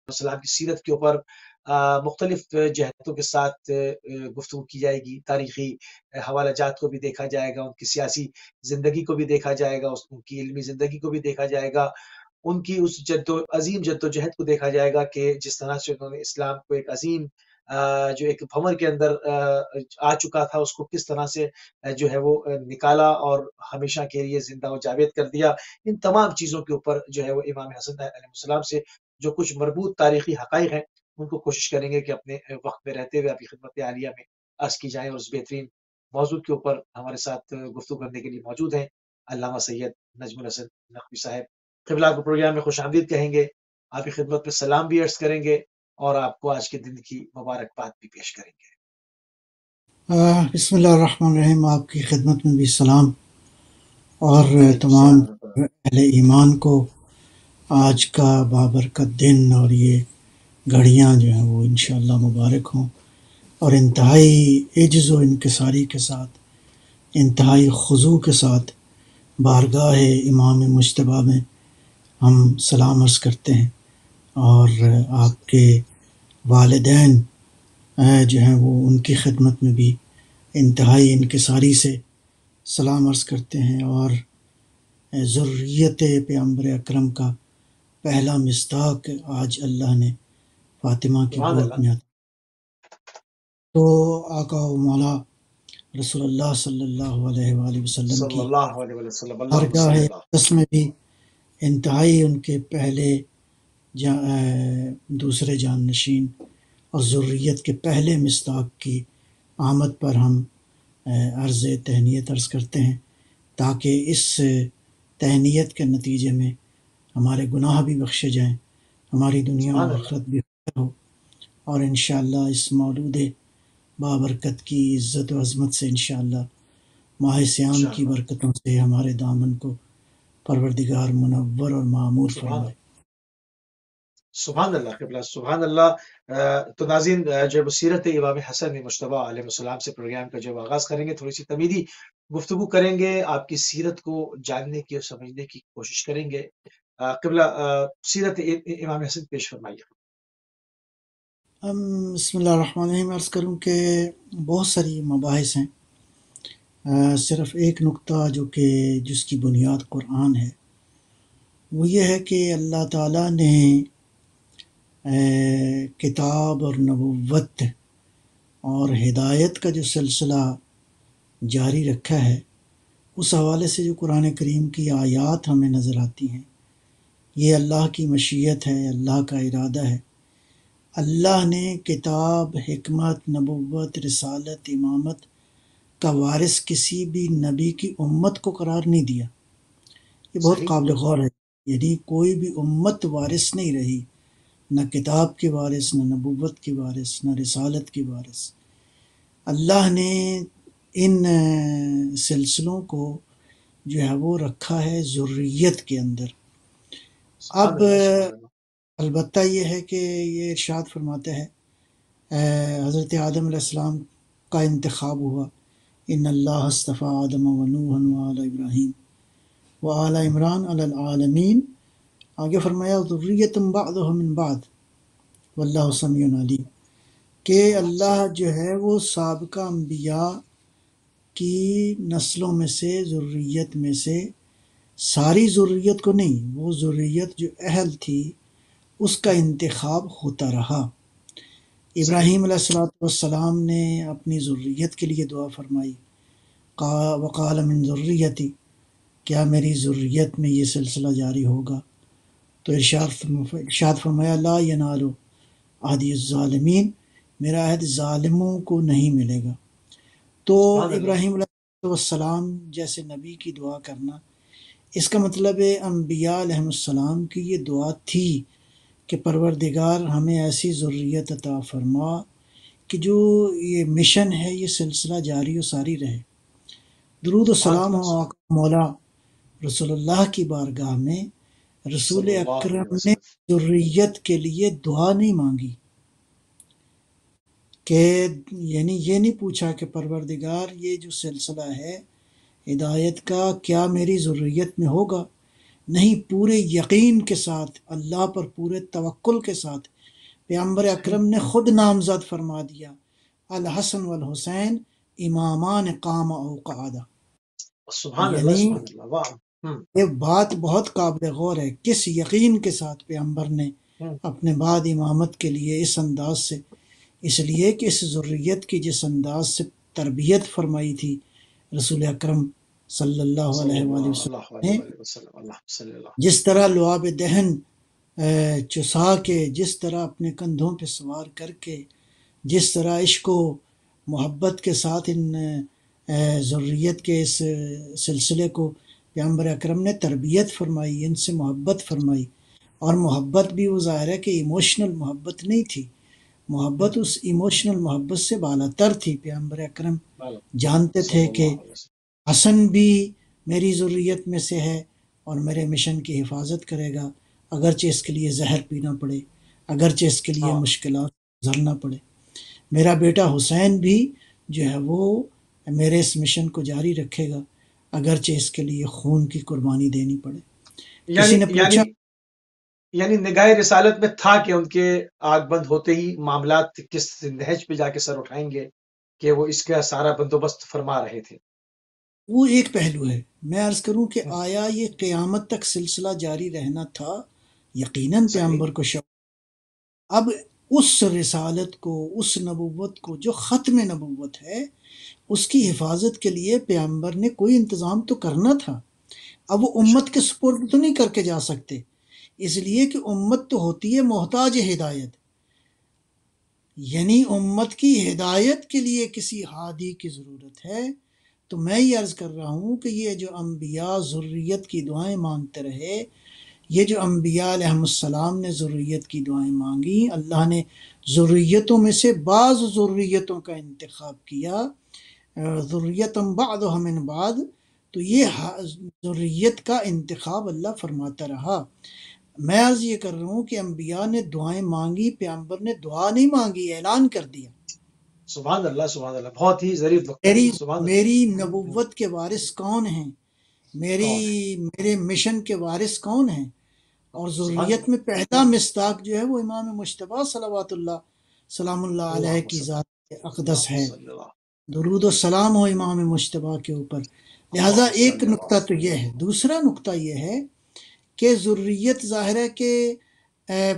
السلام کی سیرت کے اوپر مختلف جہتوں کے ساتھ گفتگو کی جائے گی. تاریخی حوالہ جات کو بھی دیکھا جائے گا، ان کی سیاسی زندگی کو بھی دیکھا جائے گا، ان کی علمی زندگی کو بھی دیکھا جائے گا، ان کی اس عظیم جدوجہد کو دیکھا جائے گا کہ جس طرح سے انہوں نے اسلام کو ایک عظیم جو ایک بھنور کے اندر آ چکا تھا، اس کو کس طرح سے جو ہے وہ نکالا اور ہمیشہ کے لیے زندہ و جاوید کر دیا. ان تمام چیزوں کے اوپر جو ہے وہ امام حسن علیہ السلام سے جو کچھ مربوط تاریخی حقائق ہیں ان کو کوشش کریں گے کہ اپنے وقت میں رہتے ہوئے آپ کی خدمت عالیہ میں عرض کی جائیں. اور اس بہترین موضوع کے اوپر ہمارے ساتھ گفتگو کرنے کے لیے موجود ہیں علامہ سید نجم الحسن نقوی صاحب. قبلہ کو پروگرام میں خوش آمدید کہیں گے، آپ کی خدمت میں سلام بھی عرض کریں گے اور آپ کو آج کے دن کی مبارکباد بھی پیش کریں گے. بسم اللہ الرحمن الرحیم. آپ کی خدمت میں بھی سلام، اور وعلیکم تمام السلام ورحمۃ اللہ. اہل ایمان کو آج کا بابرکت دن اور یہ گھڑیاں جو ہیں وہ انشاءاللہ مبارک ہوں، اور انتہائی عجز و انکساری کے ساتھ، انتہائی خضوع کے ساتھ بارگاہ امام مجتبیٰ میں ہم سلام عرض کرتے ہیں. اور آپ کے والدین جو ہیں وہ ان کی خدمت میں بھی انتہائی انکساری سے سلام عرض کرتے ہیں. اور ذریت پیغمبر اکرم کا پہلا مصداق آج اللہ نے فاطمہ کی سبحان گود اللہ. میں عطا. تو آقا و مولا رسول اللہ صلی اللہ علیہ وآلہ وسلم صلی کی اللہ علیہ وسلم. اللہم بارگاہ صلی اللہ. اقدس میں بھی انتہائی ان کے پہلے دوسرے جانشین اور ذریت کے پہلے مصداق کی آمد پر ہم عرض تہنیت عرض کرتے ہیں، تاکہ اس تہنیت کے نتیجے میں ہمارے گناہ بھی بخشے جائیں، ہماری دنیا و سبحان اللہ. آخرت بھی بہتر ہو، اور انشاءاللہ اس مولود بابرکت کی عزت و عظمت سے انشاءاللہ ماہ سیام کی انشاءاللہ. برکتوں سے ہمارے دامن کو پروردگار منور اور معمور سبحان فرمائے. اللہ. سبحان اللہ قبلہ. سبحان اللہ. تو ناظرین جو سیرت امام حسن مجتبیٰ علیہ السلام سے پروگرام کا جو آغاز کریں گے، تھوڑی سی تمیدی گفتگو کریں گے، آپ کی سیرت کو جاننے کی اور سمجھنے کی کوشش کریں گے. قبلہ سیرت امام حسن پیش فرمائیے. بسم اللہ الرحمن الرحیم. عرض کروں کہ بہت ساری مباحث ہیں، صرف ایک نقطہ جو کہ جس کی بنیاد قرآن ہے وہ یہ ہے کہ اللہ تعالیٰ نے کتاب اور نبوت اور ہدایت کا جو سلسلہ جاری رکھا ہے، اس حوالے سے جو قرآن کریم کی آیات ہمیں نظر آتی ہیں، یہ اللہ کی مشیت ہے، اللہ کا ارادہ ہے. اللہ نے کتاب، حکمت، نبوت، رسالت، امامت کا وارث کسی بھی نبی کی امت کو قرار نہیں دیا. یہ بہت صحیح. قابل غور ہے. یعنی کوئی بھی امت وارث نہیں رہی، نہ کتاب کی وارث، نہ نبوت کی وارث، نہ رسالت کی وارث. اللہ نے ان سلسلوں کو جو ہے وہ رکھا ہے ذریت کے اندر. سبحان اب اللہ. سبحان اللہ. البتہ یہ ہے کہ یہ ارشاد فرماتے ہیں حضرت آدم علیہ السلام کا انتخاب ہوا، ان اللہ اصطفیٰ آدم و نوحا وآل ابراہیم وآل عمران علی العالمین. آگے فرمایا ذریۃ بعضهم من بعض واللہ سمیع علیم، کہ اللہ جو ہے وہ سابقہ انبیاء کی نسلوں میں سے، ذریت میں سے، ساری ذریت کو نہیں، وہ ذریت جو اہل تھی اس کا انتخاب ہوتا رہا. صحیح. ابراہیم علیہ السلام نے اپنی ذریت کے لیے دعا فرمائی، وقال من ذریتی، کیا میری ذریت میں یہ سلسلہ جاری ہوگا؟ تو ارشاد فرمایا لا ینال عہدی الظالمین، میرا عہد ظالموں کو نہیں ملے گا. تو سبحان اللہ. ابراہیم علیہ السلام جیسے نبی کی دعا کرنا، اس کا مطلب ہے انبیاء علیہ السلام کی یہ دعا تھی کہ پروردگار ہمیں ایسی ذریت عطا فرما کہ جو یہ مشن ہے یہ سلسلہ جاری و ساری رہے. درود و سبحان سلام اللہ. ہو آقا مولا رسول اللہ کی بارگاہ میں. رسول صلی اللہ علیہ اکرم نے وسلم. ذریت کے لیے دعا نہیں مانگی، کہ یعنی یہ نہیں پوچھا کہ پروردگار یہ جو سلسلہ ہے ہدایت کا کیا میری ذریت میں ہوگا، نہیں پورے یقین کے ساتھ، اللہ پر پورے توکل کے ساتھ پیغمبر صحیح، اکرم نے خود نامزد فرما دیا، الحسن والحسین امامان قام او قعدا۔ سبحان اللہ، یعنی سبحان اللہ، واہ! ہوں، یہ بات بہت قابل غور ہے، کس یقین کے ساتھ پیغمبر نے ہوں، اپنے بعد امامت کے لیے اس انداز سے، اس لیے کہ اس ذریت کی جس انداز سے تربیت فرمائی تھی رسول اکرم صلی اللہ صلی علیہ وآلہ اللہ وسلم اللہ نے، علیہ وآلہ وسلم، اللہ صلی اللہ، جس طرح لعاب دہن چسا کے، جس طرح اپنے کندھوں پہ سوار کر کے، جس طرح عشق و محبت کے ساتھ ان ذریت کے اس سلسلے کو پیغمبر اکرم نے تربیت فرمائی، ان سے محبت فرمائی، اور محبت بھی وہ ظاہر ہے کہ ایموشنل محبت نہیں تھی، محبت ہوں، اس ایموشنل محبت سے بالا تر تھی۔ پیغمبر اکرم بلہ، جانتے تھے صلی کہ اللہ علیہ وسلم، حسن بھی میری ذریت میں سے ہے اور میرے مشن کی حفاظت کرے گا، اگرچہ اس کے لیے زہر پینا پڑے، اگرچہ اس کے لیے ہاں، مشکلات گزرنا پڑے۔ میرا بیٹا حسین بھی جو ہے وہ میرے اس مشن کو جاری رکھے گا، اگرچہ اس کے لیے خون کی قربانی دینی پڑے۔ کسی یعنی نے یعنی پوچھا، یعنی نگاہ رسالت میں تھا کہ ان کے آگ بند ہوتے ہی معاملات کس نہج پہ جا کے سر اٹھائیں گے، کہ وہ اس کا سارا بندوبست فرما رہے تھے۔ وہ ایک پہلو ہے۔ میں عرض کروں کہ ہوں، آیا یہ قیامت تک سلسلہ جاری رہنا تھا؟ یقیناً صحیح، پیغمبر کو شوق، اب اس رسالت کو، اس نبوت کو جو ختم نبوت ہے، اس کی حفاظت کے لیے پیغمبر نے کوئی انتظام تو کرنا تھا۔ اب وہ بے شک، امت کے سپرد تو نہیں کر کے جا سکتے، اس لیے کہ امت تو ہوتی ہے محتاج ہدایت، یعنی امت کی ہدایت کے لیے کسی ہادی کی ضرورت ہے۔ تو میں یہ عرض کر رہا ہوں کہ یہ جو انبیاء ذریت کی دعائیں مانگتے رہے، یہ جو انبیاء علیہ السلام نے ذریت کی دعائیں مانگی، اللہ نے ذریتوں میں سے بعض ذریتوں کا انتخاب کیا، ذریتم بعضها من بعض، تو یہ ذریت کا انتخاب اللہ فرماتا رہا۔ میں عرض یہ کر رہا ہوں کہ انبیاء نے دعائیں مانگی، پیغمبر نے دعا نہیں مانگی، اعلان کر دیا۔ سبحان اللہ، سبحان اللہ، بہت ہی ظریف نقطہ ہے میری یہ، سبحان اللہ۔ میری ہوں، نبوت کے وارث کون ہیں، کون ہے؟ میرے مشن کے وارث کون ہیں؟ اور سبحان ذریت اللہ، میں پہلا مصداق جو ہے وہ امام مجتبیٰ صلوات اللہ سلام اللہ علیہ اللہم کی صلی ذات اقدس اللہم ہے، صلی اللہ، درود و سلام ہو امام مجتبیٰ کے اوپر۔ لہٰذا اللہم ایک صلی اللہ نقطہ تو یہ ہے۔ دوسرا نقطہ یہ ہے کہ ذریت ظاہر ہے کہ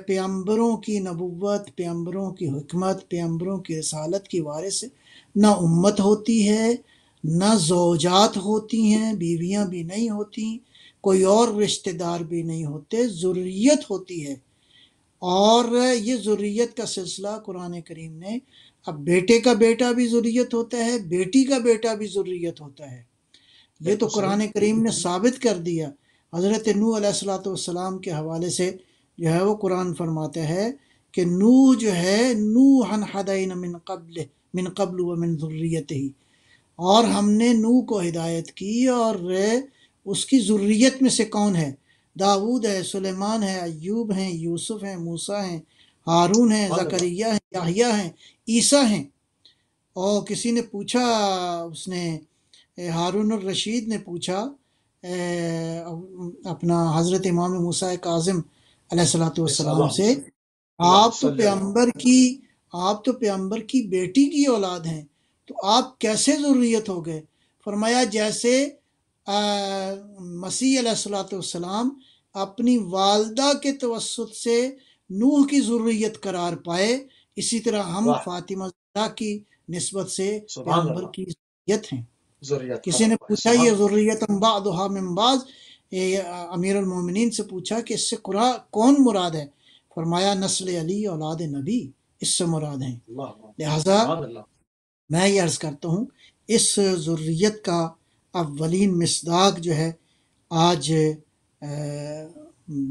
پیغمبروں کی نبوت، پیغمبروں کی حکمت، پیغمبروں کی رسالت کی وارث نہ امت ہوتی ہے، نہ زوجات ہوتی ہیں، بیویاں بھی نہیں ہوتی، کوئی اور رشتہ دار بھی نہیں ہوتے، ذریت ہوتی ہے۔ اور یہ ذریت کا سلسلہ قرآن کریم نے، اب بیٹے کا بیٹا بھی ذریت ہوتا ہے، بیٹی کا بیٹا بھی ذریت ہوتا ہے، یہ تو بالکل صحیح، قرآن کریم نے ثابت کر دیا۔ حضرت نوح علیہ السلام کے حوالے سے جو ہے وہ قرآن فرماتا ہے کہ نوح جو ہے، نوحًا ھدینا من قبل ومن ذریتہ، اور ہم نے نوح کو ہدایت کی، اور اس کی ذریت میں سے کون ہے؟ داؤد ہے، سلیمان ہے، ایوب ہیں، یوسف ہیں، موسیٰ ہیں، ہارون ہیں، سبحان اللہ، زکریا ہیں، یحییٰ ہیں، عیسیٰ ہیں۔ اور کسی نے پوچھا، اس نے ہارون الرشید نے پوچھا اپنا حضرت امام موسیٰ کاظم علیہ السلام اللہم سے، صلی اللہم آپ تو صلی اللہ، پیغمبر کی بیٹی کی اولاد ہیں، تو آپ کیسے ذریت ہو گئے؟ فرمایا جیسے مسیح علیہ السلام اپنی والدہ کے توسط سے نوح کی ذریت قرار پائے، اسی طرح ہم واہ، فاطمہ زہرا کی نسبت سے سبحان پیغمبر اللہ، کی ذریت ہیں۔ ذریت کسی قرار نے پائے، پوچھا سبحان یہ اللہ، ذریت بعضها من بعض، امیر المومنین سے پوچھا کہ اس سے کون مراد ہے؟ فرمایا نسل علی اولاد نبی اس سے مراد ہیں۔ اللہ، لہذا سبحان اللہ، میں یہ عرض کرتا ہوں، اس ذریت کا اولین مصداق جو ہے آج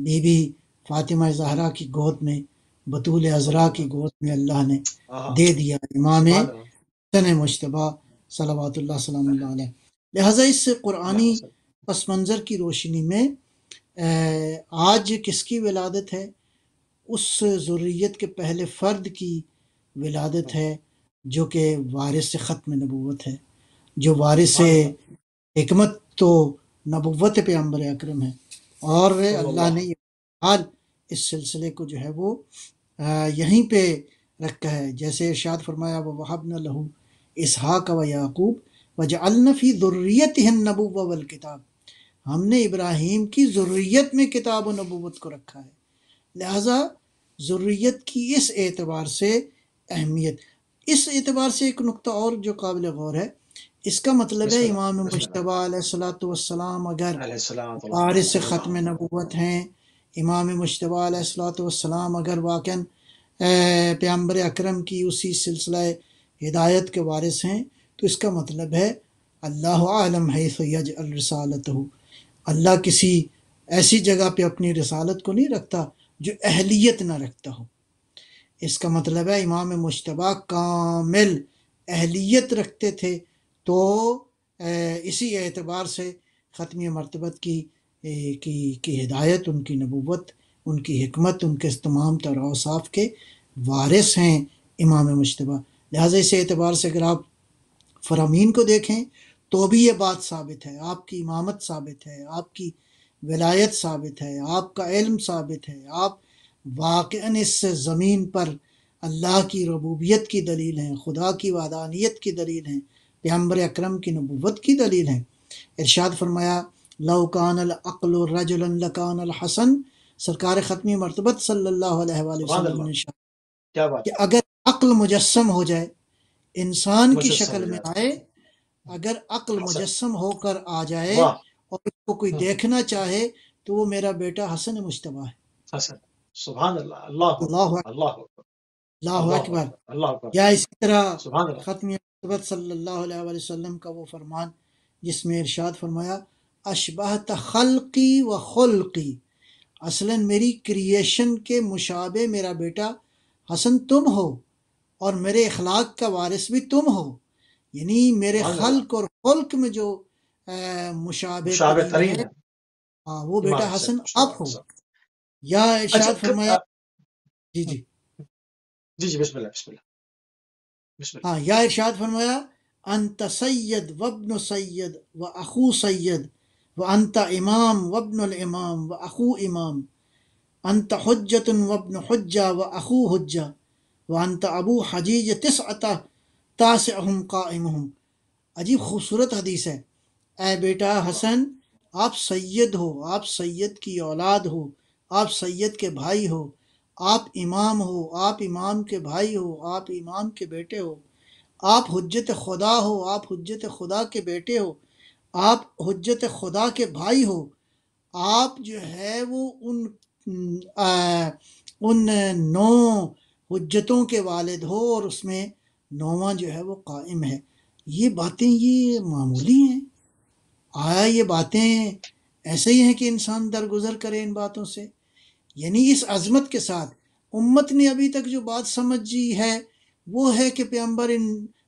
بی بی فاطمہ زہرا کی گود میں، بطول صلی عذرا کی اللہ، گود میں اللہ نے ہاں، دے دیا، امام سبحان اللہ، حسن مجتبیٰ صلوات اللہ سلام اللہ علیہ۔ لہٰذا اس قرآنی اللہم صلی پس منظر کی روشنی میں آج کس کی ولادت ہے؟ اس ذریت کے پہلے فرد کی ولادت اللہ، ہے جو کہ وارث ختم نبوت ہے، جو وارث سبحان اللہ، حکمت تو نبوت پیغمبر اکرم ہے، اور صلی اللہ اللہ نے یہ حال اس سلسلے کو جو ہے وہ یہیں پہ رکھا ہے، جیسے ارشاد فرمایا وَوَهَبْنَا لَهُ إِسْحَاقَ وَيَعْقُوبَ وَجَعَلْنَا فِي ذُرِّيَّتِهِ النَّبُوَّةَ وَالْكِتَابَ، ہم نے ابراہیم کی ذریت میں کتاب و نبوت کو رکھا ہے، لہذا ذریت کی اس اعتبار سے اہمیت، اس اعتبار سے ایک نقطہ اور جو قابل غور ہے، اس کا مطلب ہے بسم اللہ امام بسم اللہ مجتبیٰ علیہ الصلوۃ والسلام اگر علیہ السلام وارث صلی اللہ ختم نبوت ہیں، امام مجتبیٰ علیہ الصلوۃ والسلام اگر واقعاً پیغمبر اکرم کی اسی سلسلہ ہدایت کے وارث ہیں، تو اس کا مطلب ہے اللہ عالم حیث یجعل رسالتہ، اللہ کسی ایسی جگہ پہ اپنی رسالت کو نہیں رکھتا جو اہلیت نہ رکھتا ہو۔ اس کا مطلب ہے امام مجتبیٰ کامل اہلیت رکھتے تھے، تو اسی اعتبار سے ختمی مرتبت کی ہدایت، ان کی نبوت، ان کی حکمت، ان کے تمام تر اوصاف کے وارث ہیں امام مجتبیٰ۔ لہٰذا اس اعتبار سے اگر آپ فرامین کو دیکھیں تو بھی یہ بات ثابت ہے، آپ کی امامت ثابت ہے، آپ کی ولایت ثابت ہے، آپ کا علم ثابت ہے، آپ واقعاً اس زمین پر اللہ کی ربوبیت کی دلیل ہیں، خدا کی وحدانیت کی دلیل ہیں، پیغمبر اکرم کی نبوت کی دلیل ہیں۔ ارشاد فرمایا لو کان العقل رجلا لکان الحسن، سرکار ختمی مرتبت صلی اللہ علیہ وآلہ سبحان وسلم اللہ، نے ارشاد کیا بات کہ ہے، اگر عقل مجسم ہو جائے، انسان کی مجسم شکل ہو میں جائے، آئے، اگر عقل حسن، مجسم ہو کر آ جائے واہ، اور اس کو کوئی دیکھنا چاہے تو وہ میرا بیٹا حسن مجتبیٰ ہے۔ حسن، سبحان اللہ، اللہ اللہ اکبر، اکبر، اللہ اکبر، اللہ اللہ اکبر۔ اکبر، اللہ اکبر، یا اسی طرح سبحان اللہ، ختم مرتبت صلی اللہ علیہ وآلہ وسلم کا وہ فرمان جس میں ارشاد فرمایا اشبہت خلقی و خلقی، اصلاً میری کریشن کے مشابہ میرا بیٹا حسن تم ہو، اور میرے اخلاق کا وارث بھی تم ہو، یعنی میرے سبحان اللہ، خلق اور خلق میں جو مشابہ مشابہ ترین ترین ہے، ہے وہ امام بیٹا حسین حسن آپ مجتبیٰ ہو۔ صاحب۔ یا اچھا ارشاد فرمایا، جی جی، جی جی، بسم اللہ بسم اللہ بسم اللہ، ہاں، یا ارشاد فرمایا انت سید وابن سید و اخو سید و انت امام وابن الامام و اخو امام، انت حجت وابن حجہ و اخو حجہ و انت ابو حجیج تسعۃ تاسعہم قائمہم۔ عجیب خوبصورت حدیث ہے، اے بیٹا حسن، آپ سید ہو، آپ سید کی اولاد ہو، آپ سید کے بھائی ہو، آپ امام ہو، آپ امام کے بھائی ہو، آپ امام کے بیٹے ہو، آپ حجت خدا ہو، آپ حجت خدا کے بیٹے ہو، آپ حجت خدا کے بھائی ہو، آپ جو ہے وہ ان 9 حجتوں کے والد ہو، اور اس میں 9واں جو ہے وہ قائم ہے۔ یہ باتیں یہ معمولی ہیں؟ آیا یہ باتیں ایسے ہی ہیں کہ انسان درگزر کرے ان باتوں سے؟ یعنی اس عظمت کے ساتھ امت نے ابھی تک جو بات سمجھی ہے وہ ہے کہ پیغمبر ان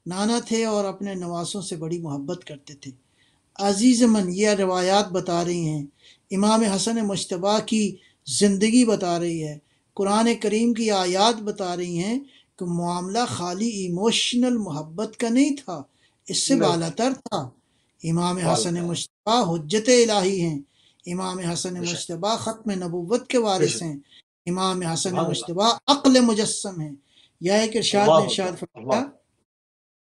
نانا تھے اور اپنے نواسوں سے بڑی محبت کرتے تھے۔ عزیز من، یہ روایات بتا رہی ہیں، امام حسن مجتبیٰ کی زندگی بتا رہی ہے، قرآن کریم کی آیات بتا رہی ہیں کہ معاملہ خالی ایموشنل محبت کا نہیں تھا، اس سے نہیں تھا، بالاتر تھا۔ امام والا حسن تھا، مجتبیٰ حجت الہی ہیں، امام حسن بے شک، مجتبیٰ ختم نبوت کے بے وارث شک، ہیں، امام حسن سبحان اللہ، مجتبیٰ عقل مجسم ہیں۔ یا ایک ارشاد میں اللہ ارشاد اکبر، فرمایا، اللہ،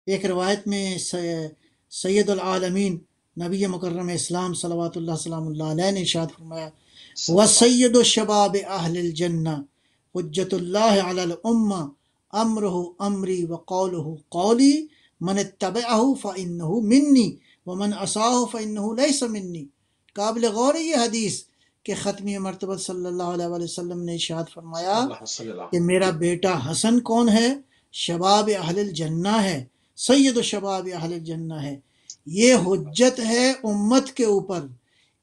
ایک روایت میں سید العالمین نبی مکرم اسلام صلوات اللہ سلام اللہ علیہ نے ارشاد فرمایا صلی اللہ علیہ وَسَيِّدُ الشَّبَابِ أَهْلِ الْجَنَّةِ حُجَّةُ اللَّهِ عَلَى الْأُمَّةِ أَمْرُهُ أَمْرِي وَقَوْلُهُ قَوْلِي مَنِ اتَّبَعَهُ فَإِنَّهُ مِنِّي وَمَنْ عَصَاهُ فَإِنَّهُ لَيْسَ مِنِّي۔ قابل غور ہے یہ حدیث کہ ختمی مرتبہ صلی اللہ علیہ وآلہ وسلم نے ارشاد فرمایا اللہ صلی اللہ کہ میرا بیٹا حسن کون ہے؟ شباب اہل الجنہ ہے، سید شباب اہل الجنہ ہے، یہ حجت ہے امت کے اوپر،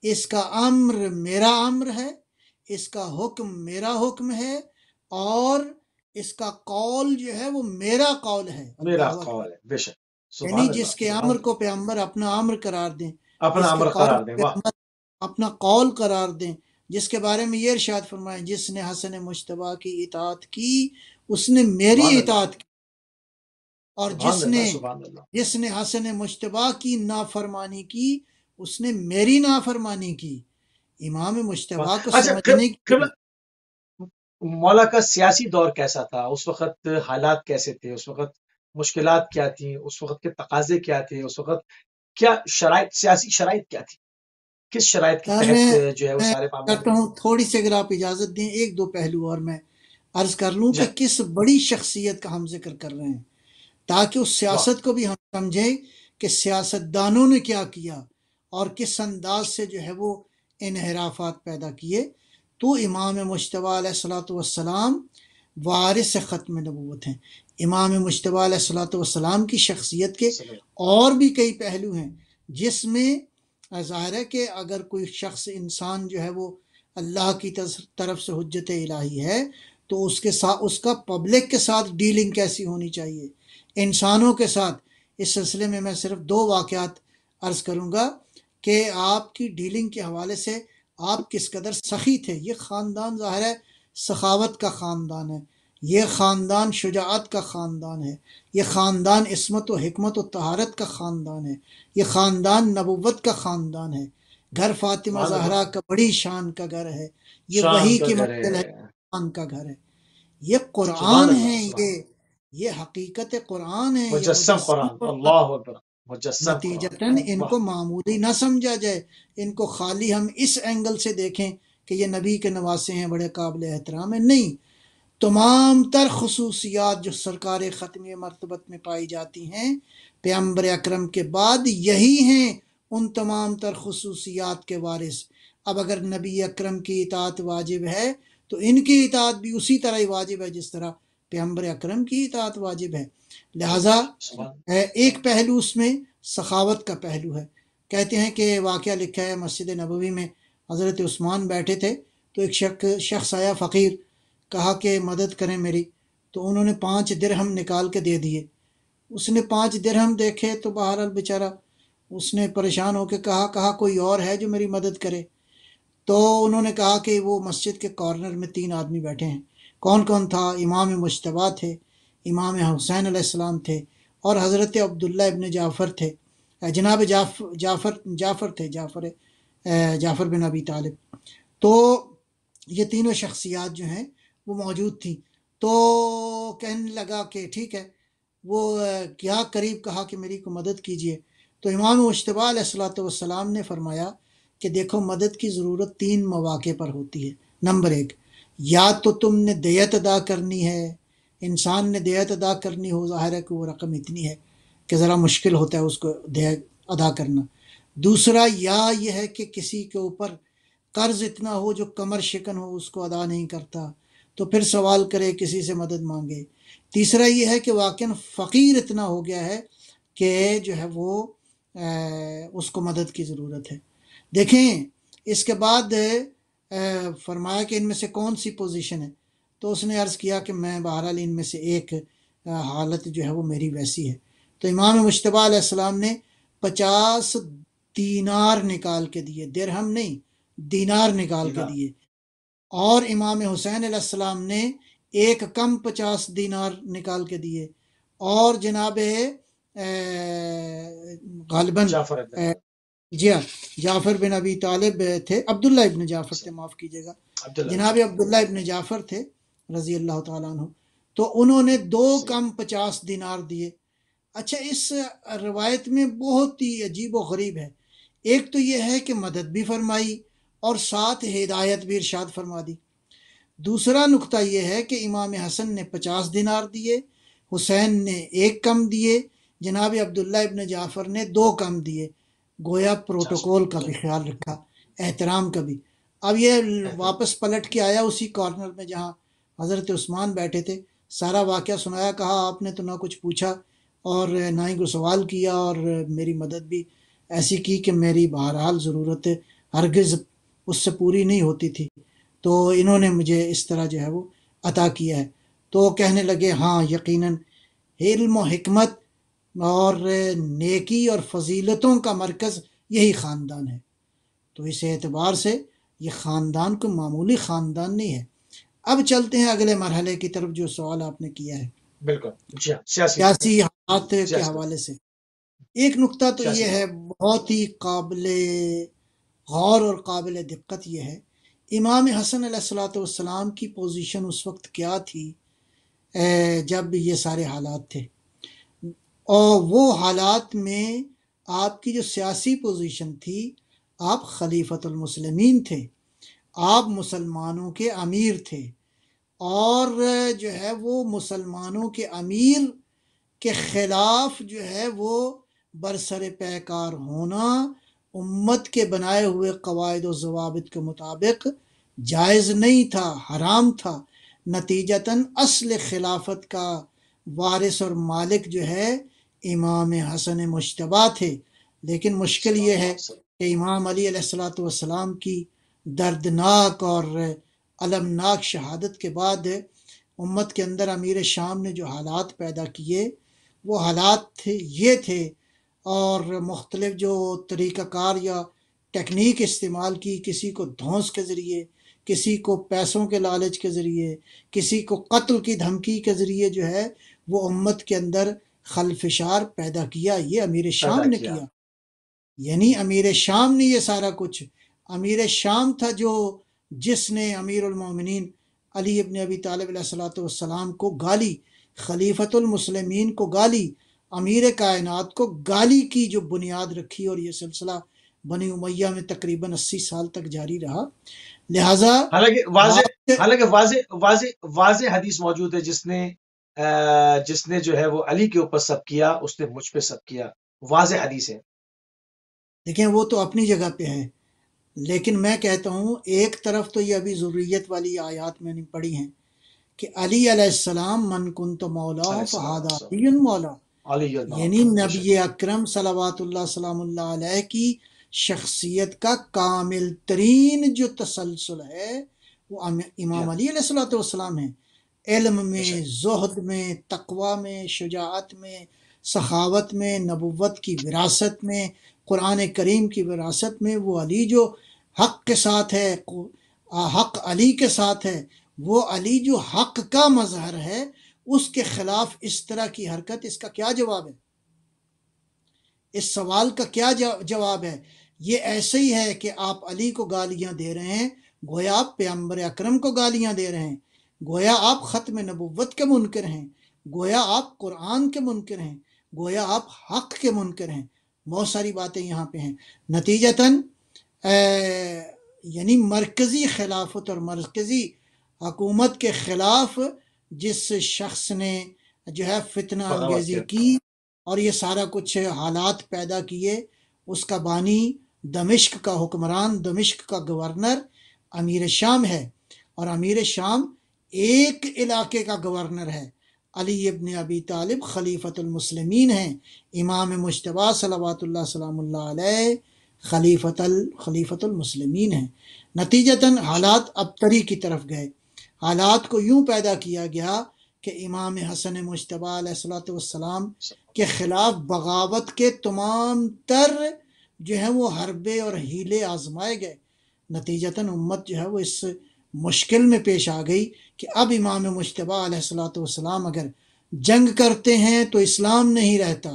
اس کا امر میرا امر ہے، اس کا حکم میرا حکم ہے، اور اس کا قول جو ہے وہ میرا قول ہے۔ میرا اللہ اکبر، قول ہے، بے شک، یعنی سبحان اللہ، جس کے سبحان امر اللہ، کو پیغمبر اپنا امر قرار دیں، اپنا جس کے امر قول قرار کو دیں، واہ، پیغمبر اپنا قول قرار دیں، جس کے بارے میں یہ ارشاد فرمائیں جس نے حسن مجتبیٰ کی اطاعت کی اس نے میری سبحان اللہ، اطاعت کی، اور سبحان اللہ، سبحان اللہ، جس نے حسن مجتبیٰ کی نافرمانی کی اس نے میری نافرمانی کی۔ امام مجتبیٰ کو اچھا سمجھنے کی قبلہ مولا کا سیاسی دور کیسا تھا؟ اس وقت حالات کیسے تھے؟ اس وقت مشکلات کیا تھیں؟ اس وقت کے تقاضے کیا تھے؟ اس وقت کیا شرائط، سیاسی شرائط کیا تھی؟ کس شرائط کے میں تحت جو ہے وہ میں سارے معاملات؟ کرتا ہوں تھوڑی سی، اگر آپ اجازت دیں، ایک دو پہلو اور میں عرض کر لوں کہ جی کس بڑی شخصیت کا ہم ذکر کر رہے ہیں، تاکہ اس واہ، سیاست کو بھی ہم سمجھیں کہ سیاستدانوں نے کیا کیا اور کس انداز سے جو ہے وہ انحرافات پیدا کیے۔ تو امام مجتبیٰ علیہ الصلوۃ والسلام وارث ختم نبوت ہیں۔ امام مجتبیٰ علیہ الصلوۃ والسلام کی شخصیت کے اور بھی کئی پہلو ہیں، جس میں ظاہر ہے کہ اگر کوئی شخص انسان جو ہے وہ اللہ کی طرف سے حجت الہی ہے تو اس کے ساتھ، اس کا پبلک کے ساتھ ڈیلنگ کیسی ہونی چاہیے، انسانوں کے ساتھ۔ اس سلسلے میں صرف دو واقعات عرض کروں گا کہ آپ کی ڈیلنگ کے حوالے سے آپ کس قدر سخی تھے۔ یہ خاندان ظاہر ہے سخاوت کا خاندان ہے، یہ خاندان شجاعت کا خاندان ہے، یہ خاندان عصمت و حکمت و طہارت کا خاندان ہے، یہ خاندان نبوت کا خاندان ہے۔ گھر فاطمہ سبحان اللہ، زہرا کا بڑی شان کا گھر ہے، یہ شان وحی کا کی گھر منزل ہے، ہے، قرآن کا گھر ہے، یہ سبحان قرآن اللہ، ہے، سبحان یہ حقیقت قرآن ہے، یہ مجسم مجسم قرآن، قرآن۔ اللہ اکبر، مجسم قرآن، نتیجتاً ان واہ، کو معمولی نہ سمجھا جائے، ان کو خالی ہم اس اینگل سے دیکھیں کہ یہ نبی کے نواسے ہیں، بڑے قابل احترام ہیں، نہیں۔ تمام تر خصوصیات جو سرکار ختمی مرتبت میں پائی جاتی ہیں پیغمبر اکرم کے بعد، یہی ہیں ان تمام تر خصوصیات کے وارث۔ اب اگر نبی اکرم کی اطاعت واجب ہے تو ان کی اطاعت بھی اسی طرح ہی واجب ہے جس طرح پیغمبر اکرم کی اطاعت واجب ہے۔ لہٰذا سبحان، ایک پہلو اس میں سخاوت کا پہلو ہے۔ کہتے ہیں کہ واقعہ لکھا ہے مسجد نبوی میں حضرت عثمان بیٹھے تھے تو ایک شخص آیا فقیر، کہا کہ مدد کریں میری، تو انہوں نے 5 درہم نکال کے دے دیے۔ اس نے 5 درہم دیکھے تو بہرحال بیچارہ اس نے پریشان ہو کے کہا کوئی اور ہے جو میری مدد کرے؟ تو انہوں نے کہا کہ وہ مسجد کے کارنر میں 3 آدمی بیٹھے ہیں۔ کون کون تھا؟ امام مجتبیٰ تھے، امام حسین علیہ السلام تھے، اور حضرت عبداللہ ابن جعفر تھے، جناب جعفر تھے، جعفر بن ابی طالب۔ تو یہ تینوں شخصیات جو ہیں وہ موجود تھیں۔ تو کہنے لگا کہ ٹھیک ہے، وہ کیا قریب کہا کہ میری کو مدد کیجیے۔ تو امام مجتبیٰ علیہ الصلوۃ والسلام نے فرمایا کہ دیکھو، مدد کی ضرورت 3 مواقع پر ہوتی ہے۔ نمبر 1، یا تو تم نے دیت ادا کرنی ہے، انسان نے دیت ادا کرنی ہو، ظاہر ہے کہ وہ رقم اتنی ہے کہ ذرا مشکل ہوتا ہے اس کو دیت ادا کرنا۔ دوسرا، یا یہ ہے کہ کسی کے اوپر قرض اتنا ہو جو کمر شکن ہو، اس کو ادا نہیں کرتا تو پھر سوال کرے، کسی سے مدد مانگے۔ تیسرا یہ ہے کہ واقعاً فقیر اتنا ہو گیا ہے کہ جو ہے وہ اس کو مدد کی ضرورت ہے۔ دیکھیں، اس کے بعد فرمایا کہ ان میں سے کون سی پوزیشن ہے، تو اس نے عرض کیا کہ میں بہرحال ان میں سے ایک حالت جو ہے وہ میری ویسی ہے۔ تو امام مجتبیٰ علیہ السلام نے 50 دینار نکال کے دیے، درہم نہیں، دینار نکال کے دینا، دیے۔ اور امام حسین علیہ السلام نے ایک کم 50 دینار نکال کے دیے۔ اور جناب غالباً جعفر جی ہاں، جعفر بن ابی طالب تھے، عبداللہ ابن جعفر تھے، معاف کیجیے گا، عبداللہ، جناب عبداللہ ابن جعفر تھے رضی اللہ تعالیٰ عنہ، تو انہوں نے 2 کم 50 دینار دیے۔ اچھا، اس روایت میں بہت ہی عجیب و غریب ہے۔ ایک تو یہ ہے کہ مدد بھی فرمائی اور ساتھ ہدایت بھی ارشاد فرما دی۔ دوسرا نقطہ یہ ہے کہ امام حسن نے 50 دینار دیے، حسین نے 1 کم دیے، جناب عبداللہ ابن جعفر نے 2 کم دیے۔ گویا پروٹوکول کا بھی خیال رکھا، احترام کا بھی۔ اب یہ واپس پلٹ کے آیا اسی کارنر میں جہاں حضرت عثمان بیٹھے تھے، سارا واقعہ سنایا، کہا آپ نے تو نہ کچھ پوچھا اور نہ ہی کوئی سوال کیا، اور میری مدد بھی ایسی کی کہ میری بہرحال ضرورت ہرگز اس سے پوری نہیں ہوتی تھی، تو انہوں نے مجھے اس طرح جو ہے وہ عطا کیا ہے۔ تو کہنے لگے ہاں، یقیناً علم و حکمت اور نیکی اور فضیلتوں کا مرکز یہی خاندان ہے۔ تو اس اعتبار سے یہ خاندان کوئی معمولی خاندان نہیں ہے۔ اب چلتے ہیں اگلے مرحلے کی طرف جو سوال آپ نے کیا ہے، بالکل، جی ہاں، سیاسی سیاسی حالات کے سیاست، حوالے سے۔ ایک نقطہ تو یہ سیاسی ہے دور، بہت ہی قابل غور اور قابل دقت یہ ہے، امام حسن علیہ الصلوۃ والسلام کی پوزیشن اس وقت کیا تھی جب یہ سارے حالات تھے، اور وہ حالات میں آپ کی جو سیاسی پوزیشن تھی، آپ خلیفۃ المسلمین تھے، آپ مسلمانوں کے امیر تھے، اور جو ہے وہ مسلمانوں کے امیر کے خلاف جو ہے وہ برسر پیکار ہونا امت کے بنائے ہوئے قواعد و ضوابط کے مطابق جائز نہیں تھا، حرام تھا۔ نتیجتاً اصل خلافت کا وارث اور مالک جو ہے امام حسن مجتبیٰ تھے، لیکن مشکل یہ ہے کہ امام علی علیہ الصلوۃ والسلام کی دردناک اور المناک شہادت کے بعد امت کے اندر امیر شام نے جو حالات پیدا کیے، وہ حالات یہ تھے، اور مختلف جو طریقہ کار یا ٹیکنیک استعمال کی، کسی کو دھونس کے ذریعے، کسی کو پیسوں کے لالچ کے ذریعے، کسی کو قتل کی دھمکی کے ذریعے جو ہے وہ امت کے اندر خلفشار پیدا کیا، یہ امیر شام نے کیا۔ یعنی امیر شام نے یہ سارا کچھ، امیر شام تھا جس نے امیر المومنین علی ابن ابی طالب علیہ الصلوۃ والسلام کو گالی، خلیفۃ المسلمین کو گالی، امیر کائنات کو گالی کی جو بنیاد رکھی، اور یہ سلسلہ بنی امیہ میں تقریباً 80 سال تک جاری رہا۔ لہٰذا حالانکہ واضح حدیث موجود ہے جس نے جو ہے وہ علی کے اوپر سب کیا، اس نے مجھ پہ سب کیا، واضح حدیث ہے۔ دیکھیں وہ تو اپنی جگہ پہ ہے، لیکن میں کہتا ہوں ایک طرف تو یہ ابھی ضروریت والی آیات میں نے پڑھی ہیں کہ علی علیہ السلام من کنت مولا فہذا علی مولا، یعنی نبی اکرم صلوات اللہ سلام اللہ علیہ کی شخصیت کا کامل ترین جو تسلسل ہے وہ امام علی علیہ الصلوۃ والسلام ہے۔ علم میں، زہد میں، تقوی میں، شجاعت میں، سخاوت میں، نبوت کی وراثت میں، قرآن کریم کی وراثت میں، وہ علی جو حق کے ساتھ ہے، حق علی کے ساتھ ہے، وہ علی جو حق کا مظہر ہے، اس کے خلاف اس طرح کی حرکت، اس کا کیا جواب ہے؟ اس سوال کا کیا جواب ہے؟ یہ ایسے ہی ہے کہ آپ علی کو گالیاں دے رہے ہیں، گویا آپ پیغمبر اکرم کو گالیاں دے رہے ہیں، گویا آپ ختم نبوت کے منکر ہیں، گویا آپ قرآن کے منکر ہیں، گویا آپ حق کے منکر ہیں۔ بہت ساری باتیں یہاں پہ ہیں۔ نتیجتاً یعنی مرکزی خلافت اور مرکزی حکومت کے خلاف جس شخص نے جو ہے فتنہ انگیزی کی اور یہ سارا کچھ حالات پیدا کیے، اس کا بانی دمشق کا حکمران، دمشق کا گورنر امیر شام ہے، اور امیر شام ایک علاقے کا گورنر ہے۔ علی ابن ابی طالب خلیفۃ المسلمین ہیں، امام مجتبیٰ صلوات اللہ سلام اللہ علیہ خلیفۃ المسلمین ہیں۔ نتیجتاً حالات ابتری کی طرف گئے، حالات کو یوں پیدا کیا گیا کہ امام حسن مجتبیٰ علیہ الصلوۃ والسلام کے خلاف بغاوت کے تمام تر جو ہے وہ حربے اور ہیلے آزمائے گئے۔ نتیجتاً امت جو ہے وہ اس مشکل میں پیش آ گئی کہ اب امام مجتبیٰ علیہ الصلوۃ والسلام اگر جنگ کرتے ہیں تو اسلام نہیں رہتا،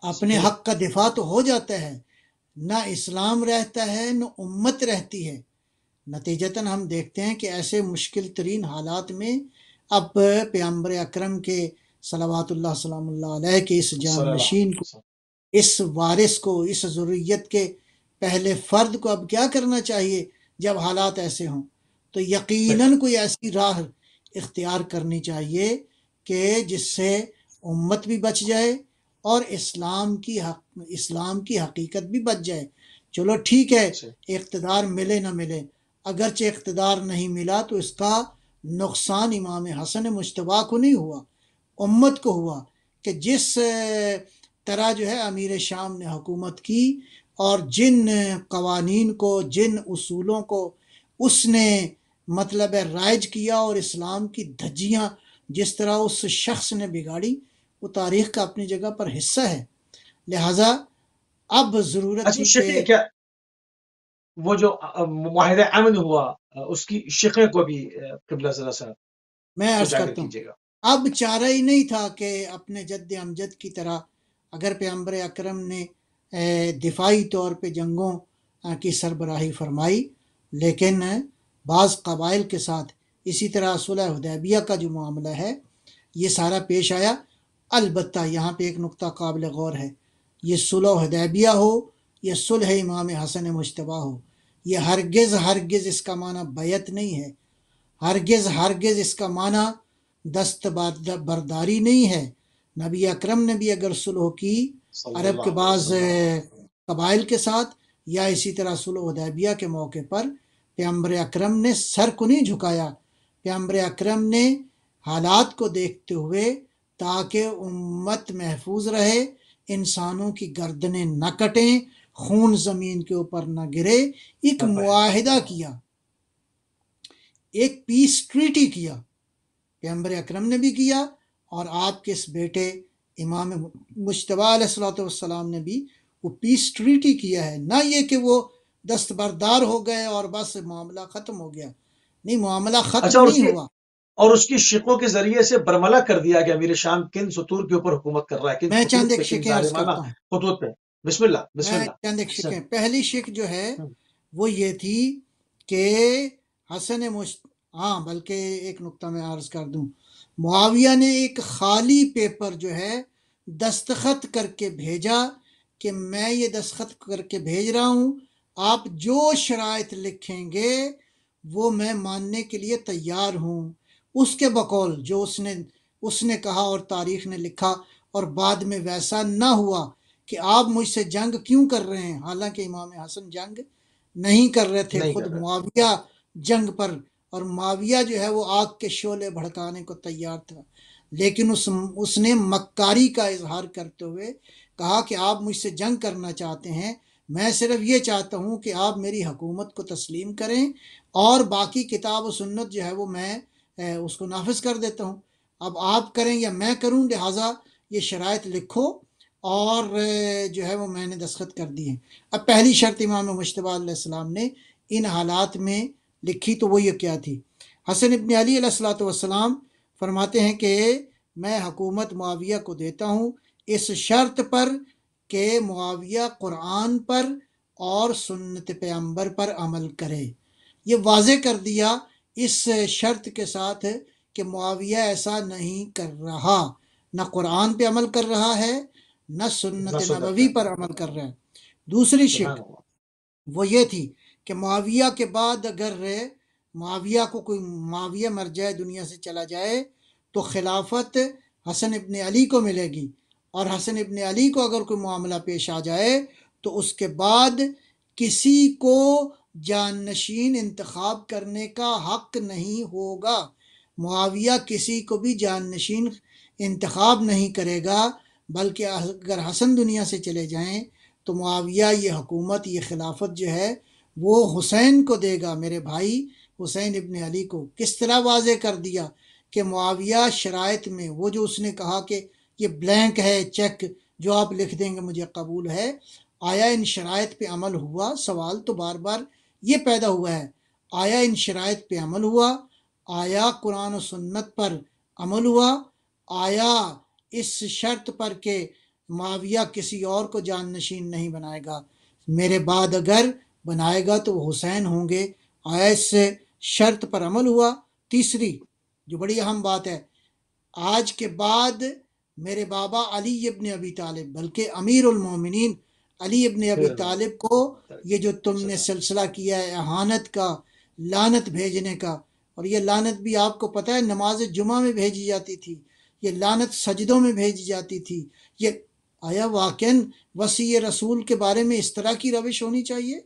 اپنے حق کا دفاع تو ہو جاتا ہے، نہ اسلام رہتا ہے نہ امت رہتی ہے۔ نتیجتاً ہم دیکھتے ہیں کہ ایسے مشکل ترین حالات میں اب پیغمبر اکرم کے صلوات اللہ سلام اللہ علیہ کے اس جانشین کو، اس وارث کو، اس ذریت کے پہلے فرد کو اب کیا کرنا چاہیے جب حالات ایسے ہوں؟ تو یقیناً کوئی ایسی راہ اختیار کرنی چاہیے کہ جس سے امت بھی بچ جائے اور اسلام کی حقیقت بھی بچ جائے۔ چلو ٹھیک ہے، اقتدار ملے نہ ملے، اگرچہ اقتدار نہیں ملا تو اس کا نقصان امام حسن مجتبیٰ کو نہیں ہوا، امت کو ہوا، کہ جس طرح جو ہے امیر شام نے حکومت کی اور جن قوانین کو، جن اصولوں کو اس نے مطلب رائج کیا، اور اسلام کی دھجیاں جس طرح اس شخص نے بگاڑی، وہ تاریخ کا اپنی جگہ پر حصہ ہے۔ لہٰذا اب ضرورت تھی کہ کیا وہ جو معاہدہ امن ہوا اس کی شقیں کو بھی قبلہ صلی اللہ علیہ وسلم میں عرض کرتا ہوں، اب چارہ ہی نہیں تھا کہ اپنے جد امجد کی طرح، اگر پیغمبر اکرم نے دفاعی طور پہ جنگوں کی سربراہی فرمائی، لیکن بعض قبائل کے ساتھ اسی طرح صلح حدیبیہ کا جو معاملہ ہے یہ سارا پیش آیا۔ البتہ یہاں پہ ایک نقطہ قابل غور ہے، یہ صلح حدیبیہ ہو یا صلح امام حسن مجتبی ہو، یہ ہرگز اس کا معنی بیعت نہیں ہے، ہرگز اس کا معنی دست برداری نہیں ہے۔ نبی اکرم نے بھی اگر صلح کی عرب کے بعض قبائل کے ساتھ یا اسی طرح صلح حدیبیہ کے موقع پر، پیغمبر اکرم نے سر کو نہیں جھکایا، پیغمبر اکرم نے حالات کو دیکھتے ہوئے تاکہ امت محفوظ رہے، انسانوں کی گردنیں نہ کٹیں، خون زمین کے اوپر نہ گرے، ایک معاہدہ کیا، ایک پیس ٹریٹی کیا، پیغمبر اکرم نے بھی کیا اور آپ کے اس بیٹے امام مجتبی علیہ السلام نے بھی وہ پیس ٹریٹی کیا ہے، نہ یہ کہ وہ دستبردار ہو گئے اور بس معاملہ ختم ہو گیا، نہیں، معاملہ ختم نہیں ہوا۔ اور اس کی شقوں کے ذریعے سے برملا کر دیا گیا امیر شام کن سطور کے اوپر حکومت کر رہا ہے، میں چند ایک شقیں عرض کرتا ہوں، خطوط پہ۔ بسم اللہ بسم اللہ۔ چند ایک شقیں، پہلی شق جو ہے وہ یہ تھی کہ بلکہ ایک نقطہ میں عرض کر دوں، معاویہ نے ایک خالی پیپر جو ہے دستخط کر کے بھیجا کہ میں یہ دستخط کر کے بھیج رہا ہوں، آپ جو شرائط لکھیں گے وہ میں ماننے کے لیے تیار ہوں۔ اس کے بقول جو اس نے کہا اور تاریخ نے لکھا اور بعد میں ویسا نہ ہوا کہ آپ مجھ سے جنگ کیوں کر رہے ہیں، حالانکہ امام حسن جنگ نہیں کر رہے تھے، خود معاویہ جنگ پر، اور معاویہ جو ہے وہ آگ کے شعلے بھڑکانے کو تیار تھا، لیکن اس نے مکاری کا اظہار کرتے ہوئے کہا کہ آپ مجھ سے جنگ کرنا چاہتے ہیں، میں صرف یہ چاہتا ہوں کہ آپ میری حکومت کو تسلیم کریں اور باقی کتاب و سنت جو ہے وہ میں اس کو نافذ کر دیتا ہوں، اب آپ کریں یا میں کروں، لہٰذا یہ شرائط لکھو، اور جو ہے وہ میں نے دستخط کر دی ہیں۔ اب پہلی شرط امام مجتبی علیہ السلام نے ان حالات میں لکھی تو وہ یہ کیا تھی؟ حسن ابن علی علیہ السلام فرماتے ہیں کہ میں حکومت معاویہ کو دیتا ہوں اس شرط پر کہ معاویہ قرآن پر اور سنت پیغمبر پر عمل کرے۔ یہ واضح کر دیا اس شرط کے ساتھ کہ معاویہ ایسا نہیں کر رہا، نہ قرآن پہ عمل کر رہا ہے نہ سنت نبوی پر عمل کر رہا ہے۔ دوسری شق وہ یہ تھی کہ معاویہ کے بعد اگر معاویہ مر جائے، دنیا سے چلا جائے، تو خلافت حسن ابن علی کو ملے گی، اور حسن ابن علی کو اگر کوئی معاملہ پیش آ جائے تو اس کے بعد کسی کو جانشین انتخاب کرنے کا حق نہیں ہوگا، معاویہ کسی کو بھی جانشین انتخاب نہیں کرے گا، بلکہ اگر حسن دنیا سے چلے جائیں تو معاویہ یہ حکومت، یہ خلافت جو ہے وہ حسین کو دے گا، میرے بھائی حسین ابن علی کو۔ کس طرح واضح کر دیا کہ معاویہ شرائط میں وہ جو اس نے کہا کہ یہ بلینک ہے چیک جو آپ لکھ دیں گے مجھے قبول ہے، آیا ان شرائط پہ عمل ہوا؟ سوال تو بار بار یہ پیدا ہوا ہے، آیا ان شرائط پہ عمل ہوا؟ آیا قرآن و سنت پر عمل ہوا؟ آیا اس شرط پر کہ معاویہ کسی اور کو جانشین نہیں بنائے گا، میرے بعد اگر بنائے گا تو وہ حسین ہوں گے، آیا اس شرط پر عمل ہوا؟ تیسری جو بڑی اہم بات ہے، آج کے بعد میرے بابا علی ابن ابی طالب، بلکہ امیر المومنین علی ابن ابی طالب کو یہ جو تم نے سلسلہ کیا ہے اہانت کا، لعنت بھیجنے کا، اور یہ لعنت بھی آپ کو پتہ ہے نماز جمعہ میں بھیجی جاتی تھی، یہ لعنت سجدوں میں بھیجی جاتی تھی، یہ آیا واقعاً وصی رسول کے بارے میں اس طرح کی روش ہونی چاہیے؟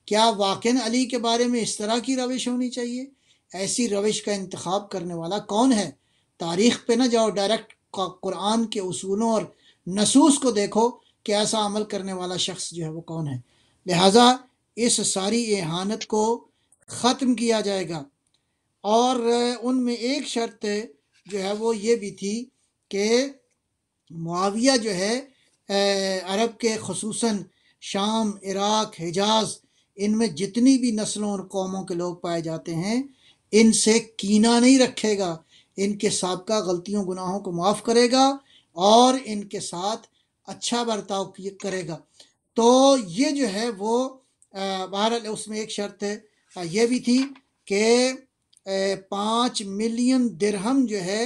کیا واقعاً علی کے بارے میں اس طرح کی روش ہونی چاہیے؟ ایسی روش کا انتخاب کرنے والا کون ہے؟ تاریخ پہ نہ جاؤ، ڈائریکٹ قرآن کے اصولوں اور نصوص کو دیکھو کہ ایسا عمل کرنے والا شخص جو ہے وہ کون ہے۔ لہٰذا اس ساری اہانت کو ختم کیا جائے گا، اور ان میں ایک شرط جو ہے وہ یہ بھی تھی کہ معاویہ جو ہے عرب کے خصوصاً شام، عراق، حجاز، ان میں جتنی بھی نسلوں اور قوموں کے لوگ پائے جاتے ہیں ان سے کینہ نہیں رکھے گا، ان کے سابقہ غلطیوں گناہوں کو معاف کرے گا اور ان کے ساتھ اچھا برتاؤ کرے گا۔ تو یہ جو ہے وہ بہرحال اس میں ایک شرط یہ بھی تھی کہ 5 ملین درہم جو ہے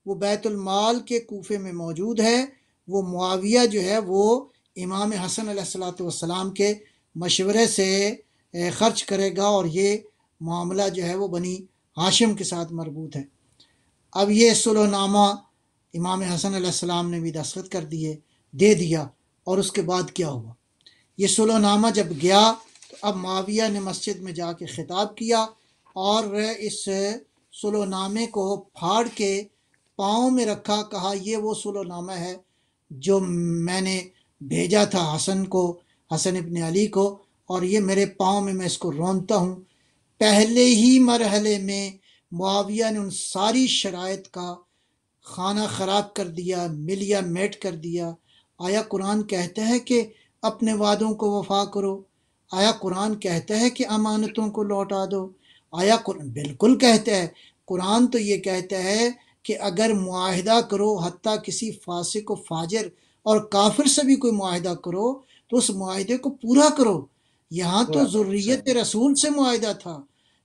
وہ بیت المال کے کوفے میں موجود ہے، وہ معاویہ جو ہے وہ امام حسن علیہ الصلوۃ والسلام کے مشورے سے خرچ کرے گا، اور یہ معاملہ جو ہے وہ بنی ہاشم کے ساتھ مربوط ہے۔ اب یہ صلح نامہ امام حسن علیہ السلام نے بھی دستخط کر دیے، دے دیا، اور اس کے بعد کیا ہوا؟ یہ صلح نامہ جب گیا تو اب معاویہ نے مسجد میں جا کے خطاب کیا اور اس صلح نامے کو پھاڑ کے پاؤں میں رکھا، کہا یہ وہ صلح نامہ ہے جو میں نے بھیجا تھا حسن ابن علی کو، اور یہ میرے پاؤں میں اس کو رونتا ہوں۔ پہلے ہی مرحلے میں معاویہ نے ان ساری شرائط کا خانہ خراب کر دیا، ملیا میٹ کر دیا۔ آیا قرآن کہتا ہے کہ اپنے وعدوں کو وفا کرو؟ آیا قرآن کہتا ہے کہ امانتوں کو لوٹا دو؟ آیا قرآن بالکل کہتا ہے۔ قرآن تو یہ کہتا ہے کہ اگر معاہدہ کرو، حتیٰ کسی فاسق و فاجر اور کافر سے بھی کوئی معاہدہ کرو تو اس معاہدے کو پورا کرو۔ یہاں تو پورا کرو، ذریت صحیح، رسول سے معاہدہ تھا،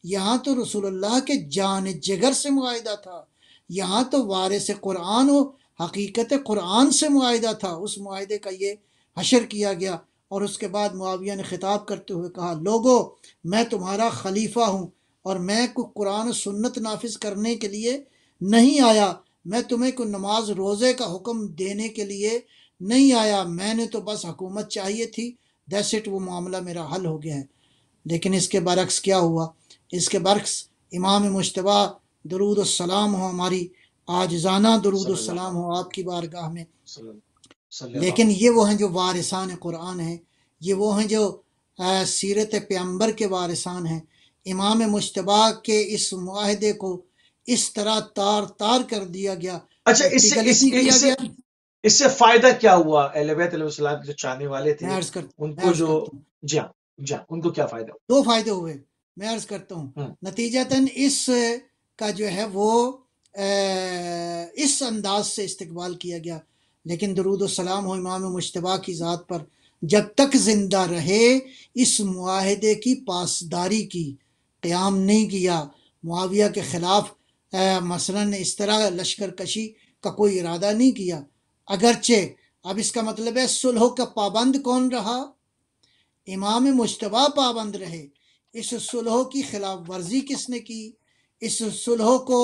یہاں تو رسول اللہ کے جان جگر سے معاہدہ تھا، یہاں تو وارث قرآن و حقیقت قرآن سے معاہدہ تھا۔ اس معاہدے کا یہ حشر کیا گیا، اور اس کے بعد معاویہ نے خطاب کرتے ہوئے کہا، لوگو میں تمہارا خلیفہ ہوں، اور میں کوئی قرآن و سنت نافذ کرنے کے لیے نہیں آیا، میں تمہیں کوئی نماز روزے کا حکم دینے کے لیے نہیں آیا، میں نے تو بس حکومت چاہیے تھی، دیٹس اٹ، وہ معاملہ میرا حل ہو گیا ہے۔ لیکن اس کے برعکس کیا ہوا؟ اس کے برعکس امام مجتبیٰ درود السلام ہو، ہماری عاجزانہ درود صلی اللہ السلام ہو آپ کی بارگاہ میں، صلی اللہ لیکن علیہ یہ وہ ہیں جو وارثان قرآن ہیں، یہ وہ ہیں جو سیرت پیغمبر کے وارثان ہیں۔ امام مجتبیٰ کے اس معاہدے کو اس طرح تار تار کر دیا گیا، اچھا، پریکٹیکلی نہیں کیا گیا۔ اس سے فائدہ کیا ہوا؟ اہل بیت علیہ السلام کے جو چاہنے والے تھے میں ان کو عرض جو، کرتا ہوں، جی ہاں، جی ہاں، ان کو کیا فائدہ ہوا؟ 2 فائدے ہوئے، میں عرض کرتا ہوں۔ نتیجتاً اس کا جو ہے وہ اس انداز سے استقبال کیا گیا، لیکن درود السلام ہو امام مجتبیٰ کی ذات پر، جب تک زندہ رہے اس معاہدے کی پاسداری کی، قیام نہیں کیا، معاویہ کے خلاف مثلاً اس طرح لشکر کشی کا کوئی ارادہ نہیں کیا۔ اگرچہ اب اس کا مطلب ہے صلح کا پابند کون رہا؟ امام مجتبیٰ پابند رہے۔ اس صلح کی خلاف ورزی کس نے کی؟ اس صلح کو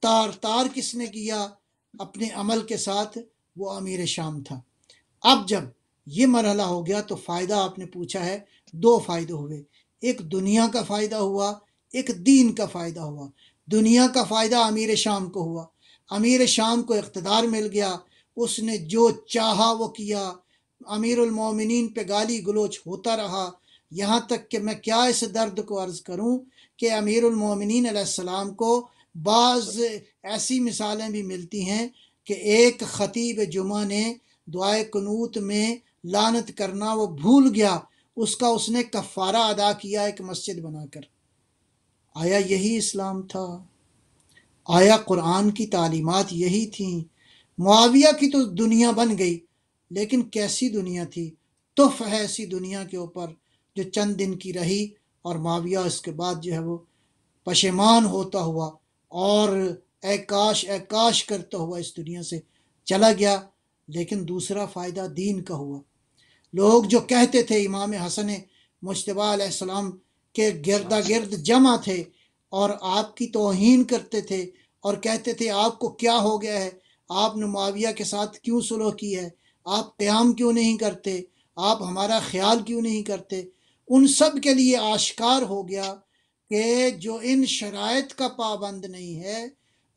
تار تار کس نے کیا اپنے عمل کے ساتھ؟ وہ امیر شام تھا۔ اب جب یہ مرحلہ ہو گیا تو فائدہ آپ نے پوچھا ہے، 2 فائدے ہوئے، ایک دنیا کا فائدہ ہوا، ایک دین کا فائدہ ہوا۔ دنیا کا فائدہ امیر شام کو ہوا، امیر شام کو اقتدار مل گیا، اس نے جو چاہا وہ کیا، امیر المومنین پہ گالی گلوچ ہوتا رہا، یہاں تک کہ میں کیا اس درد کو عرض کروں کہ امیر المومنین علیہ السلام کو بعض ایسی مثالیں بھی ملتی ہیں کہ ایک خطیب جمعہ نے دعائے قنوت میں لعنت کرنا وہ بھول گیا، اس نے کفارہ ادا کیا ایک مسجد بنا کر۔ آیا یہی اسلام تھا؟ آیا قرآن کی تعلیمات یہی تھیں؟ معاویہ کی تو دنیا بن گئی، لیکن کیسی دنیا تھی؟ تف ہے ایسی دنیا کے اوپر جو چند دن کی رہی، اور معاویہ اس کے بعد جو ہے وہ پشیمان ہوتا ہوا اور اے کاش کرتا ہوا اس دنیا سے چلا گیا۔ لیکن دوسرا فائدہ دین کا ہوا۔ لوگ جو کہتے تھے امام حسن مجتبیٰ علیہ السلام کے گردا گرد جمع تھے اور آپ کی توہین کرتے تھے اور کہتے تھے آپ کو کیا ہو گیا ہے، آپ نے معاویہ کے ساتھ کیوں صلح کی ہے، آپ قیام کیوں نہیں کرتے، آپ ہمارا خیال کیوں نہیں کرتے، ان سب کے لیے آشکار ہو گیا کہ جو ان شرائط کا پابند نہیں ہے،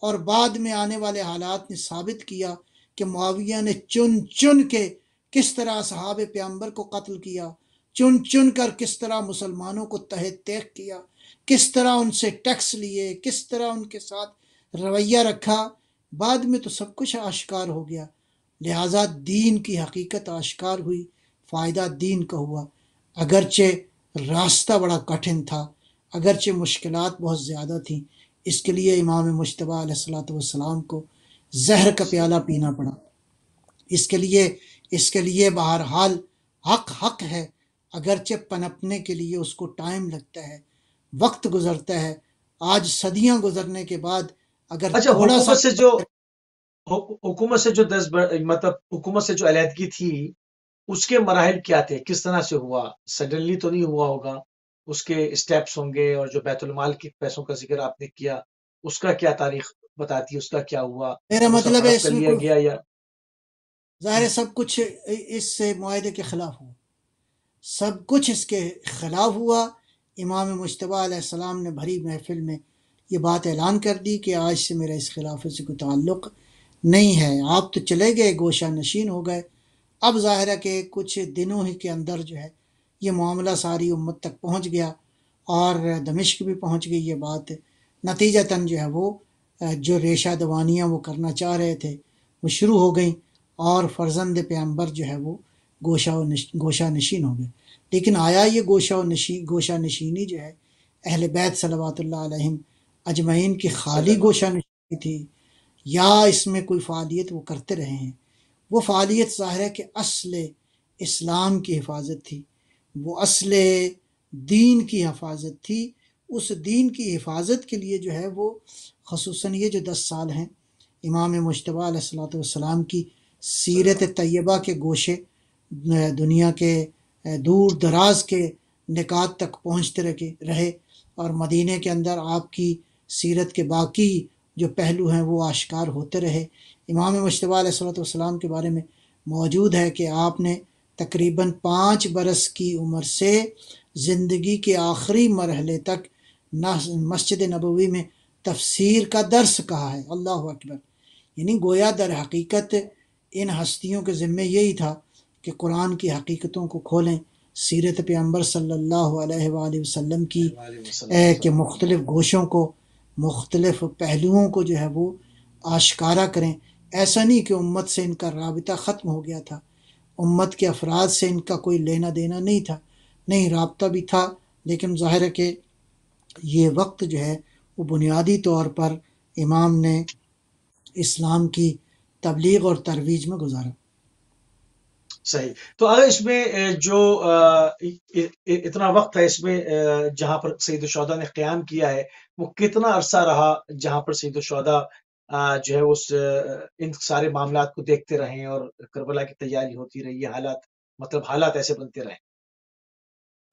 اور بعد میں آنے والے حالات نے ثابت کیا کہ معاویہ نے چن چن کے کس طرح صحابہ پیغمبر کو قتل کیا، چن چن کر کس طرح مسلمانوں کو تحت تیغ کیا، کس طرح ان سے ٹیکس لیے، کس طرح ان کے ساتھ رویہ رکھا، بعد میں تو سب کچھ آشکار ہو گیا۔ لہٰذا دین کی حقیقت آشکار ہوئی، فائدہ دین کا ہوا، اگرچہ راستہ بڑا کٹھن تھا، اگرچہ مشکلات بہت زیادہ تھیں۔ اس کے لیے امام مجتبیٰ علیہ السلام کو زہر کا پیالہ پینا پڑا۔ اس کے لیے بہرحال حق حق ہے، اگرچہ پنپنے کے لیے اس کو ٹائم لگتا ہے، وقت گزرتا ہے. آج صدیاں گزرنے کے بعد اگر اچھا، تھوڑا سا حکومت سے جو مطلب حکومت سے جو علیحدگی تھی، اس کے مراحل کیا تھے؟ کس طرح سے ہوا؟ سڈنلی تو نہیں ہوا ہوگا، اس کے اسٹیپس ہوں گے. اور جو بیت المال کے پیسوں کا ذکر آپ نے کیا، اس کا کیا تاریخ بتاتی ہے؟ اس کا کیا ہوا؟ میرا وہ سب مطلب ہے ہڑپ اس کر میں لیا کوئی گیا یا ظاہر ہے سب کچھ اس سے معاہدے کے خلاف ہوا، سب کچھ اس کے خلاف ہوا. امام مجتبیٰ علیہ السلام نے بھری محفل میں یہ بات اعلان کر دی کہ آج سے میرا اس خلافت سے کوئی تعلق نہیں ہے. آپ تو چلے گئے، گوشہ نشین ہو گئے. اب ظاہر ہے کہ کچھ دنوں ہی کے اندر جو ہے یہ معاملہ ساری امت تک پہنچ گیا، اور دمشق بھی پہنچ گئی یہ بات. نتیجتاً جو ہے وہ جو ریشہ دوانیاں وہ کرنا چاہ رہے تھے وہ شروع ہو گئیں، اور فرزند پیغمبر جو ہے وہ گوشہ نشین ہو گئے. لیکن آیا یہ گوشہ نشینی جو ہے اہل بیت صلوات اللہ علیہم اجمعین کی صلی خالی اللہ گوشہ نشینی تھی، یا اس میں کوئی فعالیت وہ کرتے رہے ہیں؟ وہ فعالیت ظاہر ہے کہ اصل اسلام کی حفاظت تھی، وہ اصل دین کی حفاظت تھی. اس دین کی حفاظت کے لیے جو ہے وہ خصوصاً یہ جو 10 سال ہیں امام مجتبیٰ علیہ الصلوۃ والسلام کی صلی سیرت اللہ طیبہ کے گوشے دنیا کے دور دراز کے نکات تک پہنچتے رہے، اور مدینہ کے اندر آپ کی سیرت کے باقی جو پہلو ہیں وہ آشکار ہوتے رہے. امام مجتبیٰ علیہ الصلوۃ والسلام کے بارے میں موجود ہے کہ آپ نے تقریباً 5 برس کی عمر سے زندگی کے آخری مرحلے تک مسجد نبوی میں تفسیر کا درس کہا ہے. اللہ اکبر! یعنی گویا در حقیقت ان ہستیوں کے ذمے یہی تھا کہ قرآن کی حقیقتوں کو کھولیں، سیرت پیغمبر صلی اللہ علیہ وآلہ وسلم کی علیہ وسلم کہ مختلف گوشوں کو، مختلف پہلوؤں کو جو ہے وہ آشکارا کریں. ایسا نہیں کہ امت سے ان کا رابطہ ختم ہو گیا تھا، امت کے افراد سے ان کا کوئی لینا دینا نہیں تھا، نہیں، رابطہ بھی تھا. لیکن ظاہر ہے کہ یہ وقت جو ہے وہ بنیادی طور پر امام نے اسلام کی تبلیغ اور ترویج میں گزارا. صحیح. تو اگر اس میں جو اتنا وقت ہے، اس میں جہاں پر سید الشہداء نے قیام کیا ہے، وہ کتنا عرصہ رہا جہاں پر سید الشہداء جو ہے اس ان سارے معاملات کو دیکھتے رہے اور کربلا کی تیاری ہوتی رہی، یہ حالات مطلب حالات ایسے بنتے رہے؟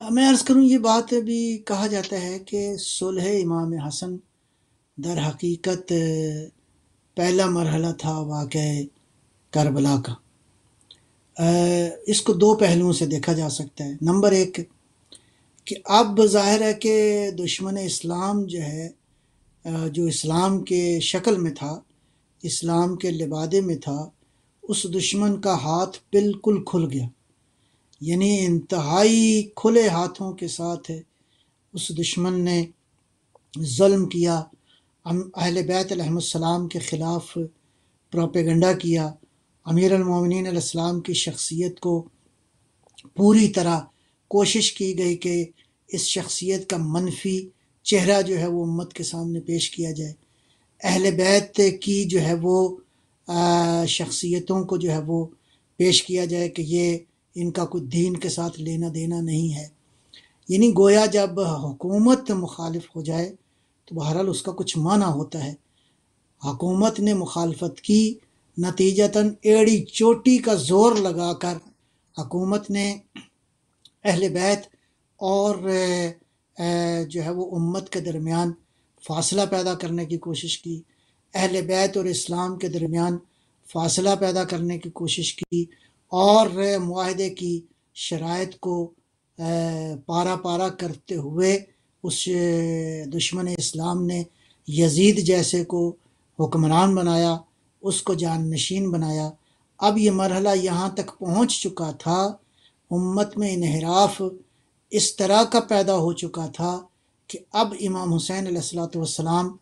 میں عرض کروں، یہ بات بھی کہا جاتا ہے کہ صلح امام حسن در حقیقت پہلا مرحلہ تھا واقع کربلا کا. اس کو 2 پہلوؤں سے دیکھا جا سکتا ہے. نمبر 1 کہ اب ظاہر ہے کہ دشمن اسلام جو ہے جو اسلام کے شکل میں تھا، اسلام کے لبادے میں تھا، اس دشمن کا ہاتھ بالکل کھل گیا. یعنی انتہائی کھلے ہاتھوں کے ساتھ اس دشمن نے ظلم کیا، اہل بیت علیہ السلام کے خلاف پروپیگنڈا کیا، امیر المومنین علیہ السلام کی شخصیت کو پوری طرح کوشش کی گئی کہ اس شخصیت کا منفی چہرہ جو ہے وہ امت کے سامنے پیش کیا جائے. اہل بیت کی جو ہے وہ شخصیتوں کو جو ہے وہ پیش کیا جائے کہ یہ ان کا کوئی دین کے ساتھ لینا دینا نہیں ہے. یعنی گویا جب حکومت مخالف ہو جائے تو بہرحال اس کا کچھ معنی ہوتا ہے. حکومت نے مخالفت کی، نتیجتاً ایڑی چوٹی کا زور لگا کر حکومت نے اہل بیت اور جو ہے وہ امت کے درمیان فاصلہ پیدا کرنے کی کوشش کی، اہل بیت اور اسلام کے درمیان فاصلہ پیدا کرنے کی کوشش کی، اور معاہدے کی شرائط کو پارا پارا کرتے ہوئے اس دشمن اسلام نے یزید جیسے کو حکمران بنایا، اس کو جان نشین بنایا. اب یہ مرحلہ یہاں تک پہنچ چکا تھا، امت میں انحراف اس طرح کا پیدا ہو چکا تھا کہ اب امام حسین علیہ الصلوۃ والسلام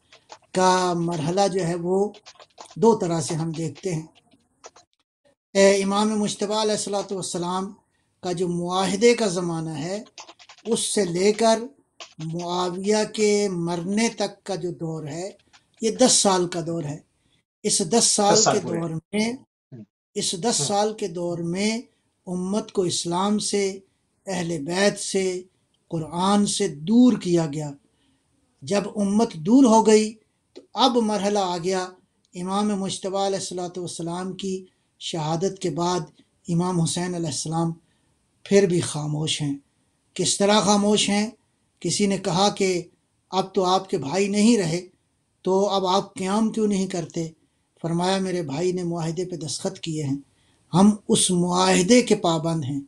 کا مرحلہ جو ہے وہ 2 طرح سے ہم دیکھتے ہیں. امام مجتبیٰ علیہ الصلوۃ والسلام کا جو معاہدے کا زمانہ ہے، اس سے لے کر معاویہ کے مرنے تک کا جو دور ہے، یہ 10 سال کا دور ہے. اس 10 سال 10 سال کے پورے. دور میں اس 10 سال کے دور میں امت کو اسلام سے، اہل بیت سے، قرآن سے دور کیا گیا۔ جب امت دور ہو گئی تو اب مرحلہ آ گیا امام مجتبیٰ علیہ الصلوۃ والسلام کی شہادت کے بعد امام حسین علیہ السلام پھر بھی خاموش ہیں۔ کس طرح خاموش ہیں؟ کسی نے کہا کہ اب تو آپ کے بھائی نہیں رہے تو اب آپ قیام کیوں نہیں کرتے؟ فرمایا میرے بھائی نے معاہدے پہ دستخط کیے ہیں، ہم اس معاہدے کے پابند ہیں۔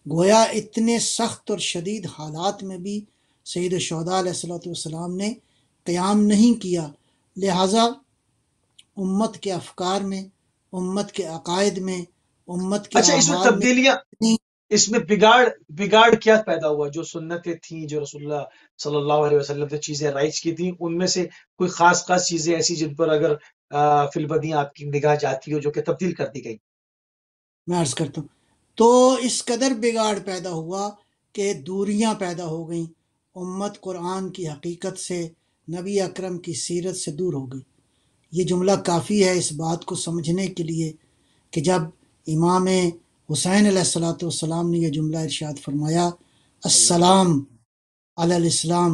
گویا اتنے سخت اور شدید حالات میں بھی سید الشہداء علیہ الصلوۃ والسلام نے قیام نہیں کیا، لہٰذا امت کے افکار میں، امت کے عقائد میں، امت کے اچھا، اس میں اعمال میں تبدیلیاں، اس میں بگاڑ کیا پیدا ہوا؟ جو سنتیں تھیں، جو رسول اللہ صلی اللہ علیہ وسلم سے چیزیں رائج کی تھیں، ان میں سے کوئی خاص چیزیں ایسی جن پر اگر فی البدیہہ آپ کی نگاہ جاتی ہو جو کہ تبدیل کر دی گئی؟ میں عرض کرتا ہوں تو اس قدر بگاڑ پیدا ہوا کہ دوریاں پیدا ہو گئیں، امت قرآن کی حقیقت سے، نبی اکرم کی سیرت سے دور ہو گئی۔ یہ جملہ کافی ہے اس بات کو سمجھنے کے لیے کہ جب امام حسین علیہ الصلوۃ والسلام نے یہ جملہ ارشاد فرمایا، السلام علی الاسلام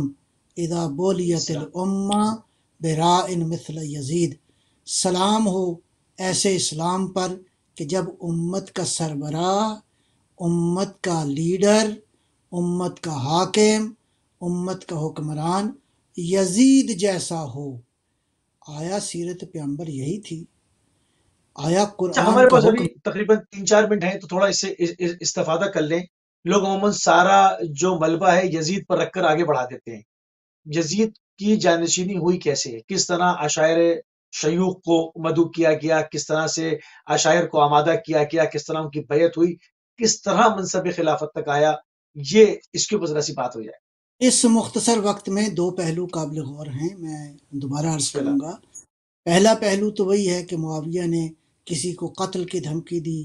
اذا بولیت السلام۔ الامہ برائن مثل یزید، سلام ہو ایسے اسلام پر کہ جب امت کا سربراہ، امت کا لیڈر، امت کا حاکم، امت کا حکمران یزید جیسا ہو۔ آیا سیرت پیغمبر یہی تھی؟ آیا اچھا، قرآن ہمارے کا پاس ابھی حکم؟ تقریباً 3-4 منٹ ہیں، تو تھوڑا اس سے استفادہ کر لیں۔ لوگ عموماً سارا جو ملبہ ہے یزید پر رکھ کر آگے بڑھا دیتے ہیں۔ یزید کی جانشینی ہوئی کیسے؟ کس طرح عشائر شیوخ کو مدعو کیا گیا؟ کس طرح سے عشائر کو آمادہ کیا گیا؟ کس طرح ان کی بیعت ہوئی؟ کس طرح منصب خلافت تک آیا؟ یہ اس کے اوپر ذرا سی بات ہو جائے۔ اس مختصر وقت میں دو پہلو قابل غور ہیں، میں دوبارہ عرض بسم اللہ۔ کروں گا۔ پہلا پہلو تو وہی ہے کہ معاویہ نے کسی کو قتل کی دھمکی دی،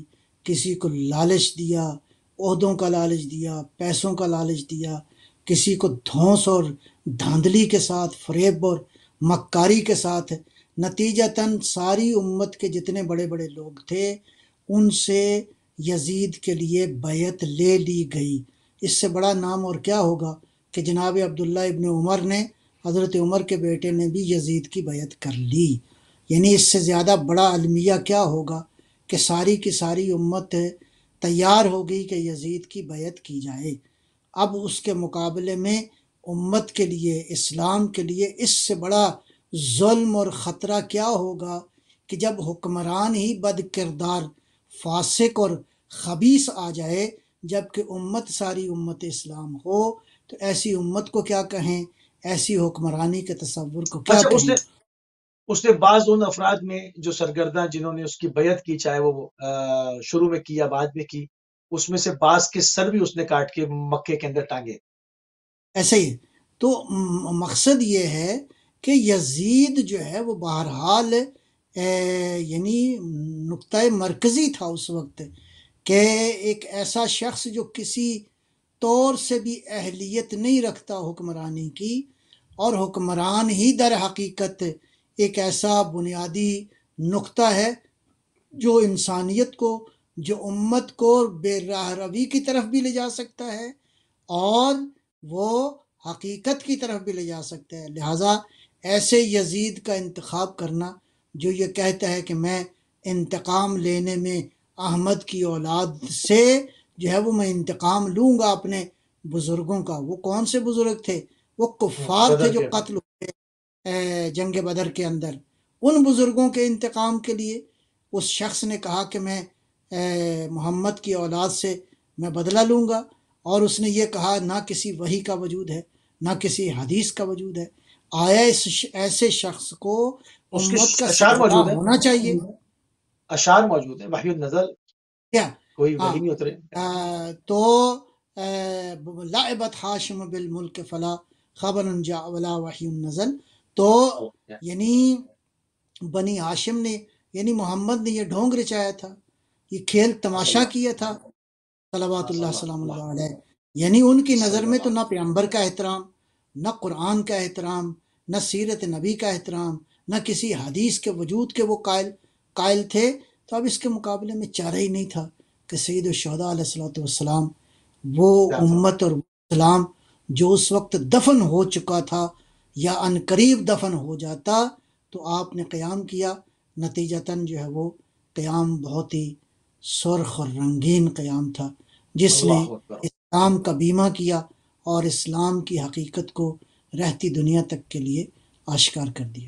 کسی کو لالچ دیا، عہدوں کا لالچ دیا، پیسوں کا لالچ دیا، کسی کو دھونس اور دھاندلی کے ساتھ، فریب اور مکاری کے ساتھ، نتیجتاً ساری امت کے جتنے بڑے بڑے لوگ تھے ان سے یزید کے لیے بیعت لے لی گئی۔ اس سے بڑا نام اور کیا ہوگا کہ جناب عبداللہ ابن عمر نے، حضرت عمر کے بیٹے نے بھی یزید کی بیعت کر لی۔ یعنی اس سے زیادہ بڑا المیہ کیا ہوگا کہ ساری کی ساری امت تیار ہو گئی کہ یزید کی بیعت کی جائے۔ اب اس کے مقابلے میں امت کے لیے، اسلام کے لیے اس سے بڑا ظلم اور خطرہ کیا ہوگا کہ جب حکمران ہی بد کردار، فاسق اور خبیث آ جائے، جبکہ امت ساری امت اسلام ہو تو ایسی امت کو کیا کہیں، ایسی حکمرانی کے تصور کو کیا اچھا، کہیں۔ اس نے بعض ان افراد میں جو سرگرداں جنہوں نے اس کی بیعت کی، چاہے وہ شروع میں کی یا بعد میں کی، اس میں سے بعض کے سر بھی اس نے کاٹ کے مکے کے اندر ٹانگے۔ ایسے ہی تو مقصد یہ ہے کہ یزید جو ہے وہ بہرحال یعنی نقطہ مرکزی تھا اس وقت، کہ ایک ایسا شخص جو کسی طور سے بھی اہلیت نہیں رکھتا حکمرانی کی، اور حکمران ہی در حقیقت ایک ایسا بنیادی نقطہ ہے جو انسانیت کو، جو امت کو بے راہ روی کی طرف بھی لے جا سکتا ہے اور وہ حقیقت کی طرف بھی لے جا سکتا ہے۔ لہٰذا ایسے یزید کا انتخاب کرنا جو یہ کہتا ہے کہ میں انتقام لینے میں احمد کی اولاد سے جو ہے وہ میں انتقام لوں گا اپنے بزرگوں کا۔ وہ کون سے بزرگ تھے؟ وہ کفار تھے بدر جو کے قتل ہوئے جنگ بدر کے اندر۔ ان بزرگوں کے انتقام کے لیے اس شخص نے کہا کہ میں محمد کی اولاد سے میں بدلہ لوں گا، اور اس نے یہ کہا نہ کسی وحی کا وجود ہے، نہ کسی حدیث کا وجود ہے۔ آیا اس ایسے شخص کو اس کے امت کا اشعار سربراہ موجود ہیں، ہونا چاہیے اشعار موجود ہیں، وحی النزل، کیا؟ کوئی ہاں، وحی نہیں اترے۔ تو لعبت ہاشم بالملک فلا خبر جاء ولا وحی نزل، تو یعنی بنی ہاشم نے، یعنی محمد نے یہ ڈھونگ رچایا تھا، یہ کھیل تماشا کیا تھا صلوات اللہ سلام اللہ علیہ۔ یعنی ان کی نظر میں تو نہ پیغمبر کا احترام، نہ قرآن کا احترام، نہ سیرت نبی کا احترام، نہ کسی حدیث کے وجود کے وہ قائل تھے۔ تو اب اس کے مقابلے میں چارہ ہی نہیں تھا کہ سید الشہداء علیہ الصلوۃ والسلام وہ جزاک اللہ۔ امت اور اسلام جو اس وقت دفن ہو چکا تھا یا ان قریب دفن ہو جاتا تو آپ نے قیام کیا، نتیجتاً جو ہے وہ قیام بہت ہی سرخ اور رنگین قیام تھا، جس نے اللہ اکبر۔ اسلام کا بیمہ کیا اور اسلام کی حقیقت کو رہتی دنیا تک کے لیے آشکار کر دیا۔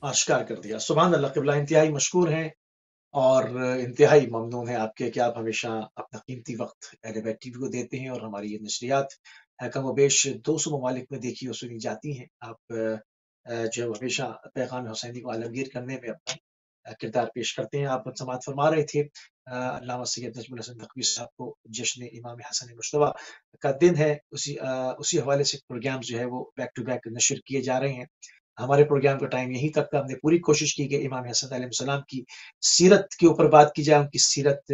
آشکار کر دیا۔ سبحان اللہ، قبلہ انتہائی مشکور ہیں اور انتہائی ممنون ہیں آپ کے کہ آپ ہمیشہ اپنا قیمتی وقت اہل بیت ٹی وی کو دیتے ہیں، اور ہماری یہ نشریات کم و بیش 200 ممالک میں دیکھی اور سنی جاتی ہیں۔ آپ جو ہمیشہ پیغام حسینی کو عالمگیر کرنے میں اپنا کردار پیش کرتے ہیں۔ آپ سماعت فرما رہے تھے علامہ سید نجم الحسن نقوی صاحب کو جشن امام حسن مجتبیٰ کا دن ہے، اسی حوالے سے پروگرام جو ہے وہ بیک ٹو بیک نشر کیے جا رہے ہیں۔ ہمارے پروگرام کا ٹائم یہیں تک تھا۔ ہم نے پوری کوشش کی کہ امام حسن علیہ السلام کی سیرت کے اوپر بات کی جائے، ان کی سیرت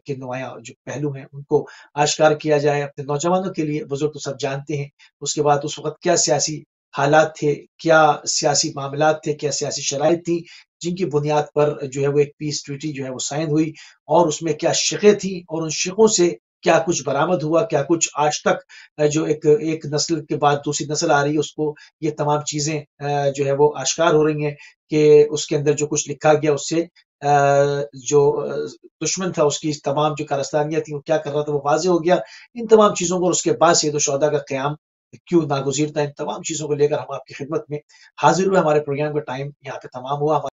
کے نمایاں جو پہلو ہیں ان کو آشکار کیا جائے اپنے نوجوانوں کے لیے۔ بزرگ تو سب جانتے ہیں، اس کے بعد اس وقت کیا سیاسی حالات تھے، کیا سیاسی معاملات تھے، کیا سیاسی شرائط تھی جن کی بنیاد پر جو ہے وہ ایک پیس ٹریٹی جو ہے وہ سائن ہوئی، اور اس میں کیا شقیں تھیں، اور ان شقوں سے کیا کچھ برآمد ہوا، کیا کچھ آج تک جو ایک نسل کے بعد دوسری نسل آ رہی ہے اس کو یہ تمام چیزیں جو ہے وہ آشکار ہو رہی ہیں کہ اس کے اندر جو کچھ لکھا گیا اس سے جو دشمن تھا اس کی تمام جو کارستانیاں تھیں وہ کیا کر رہا تھا وہ واضح ہو گیا۔ ان تمام چیزوں کو، اور اس کے بعد سید الشہداء کا قیام کیوں ناگزیر تھا، ان تمام چیزوں کو لے کر ہم آپ کی خدمت میں حاضر ہوئے۔ ہمارے پروگرام کا ٹائم یہاں پہ تمام ہوا۔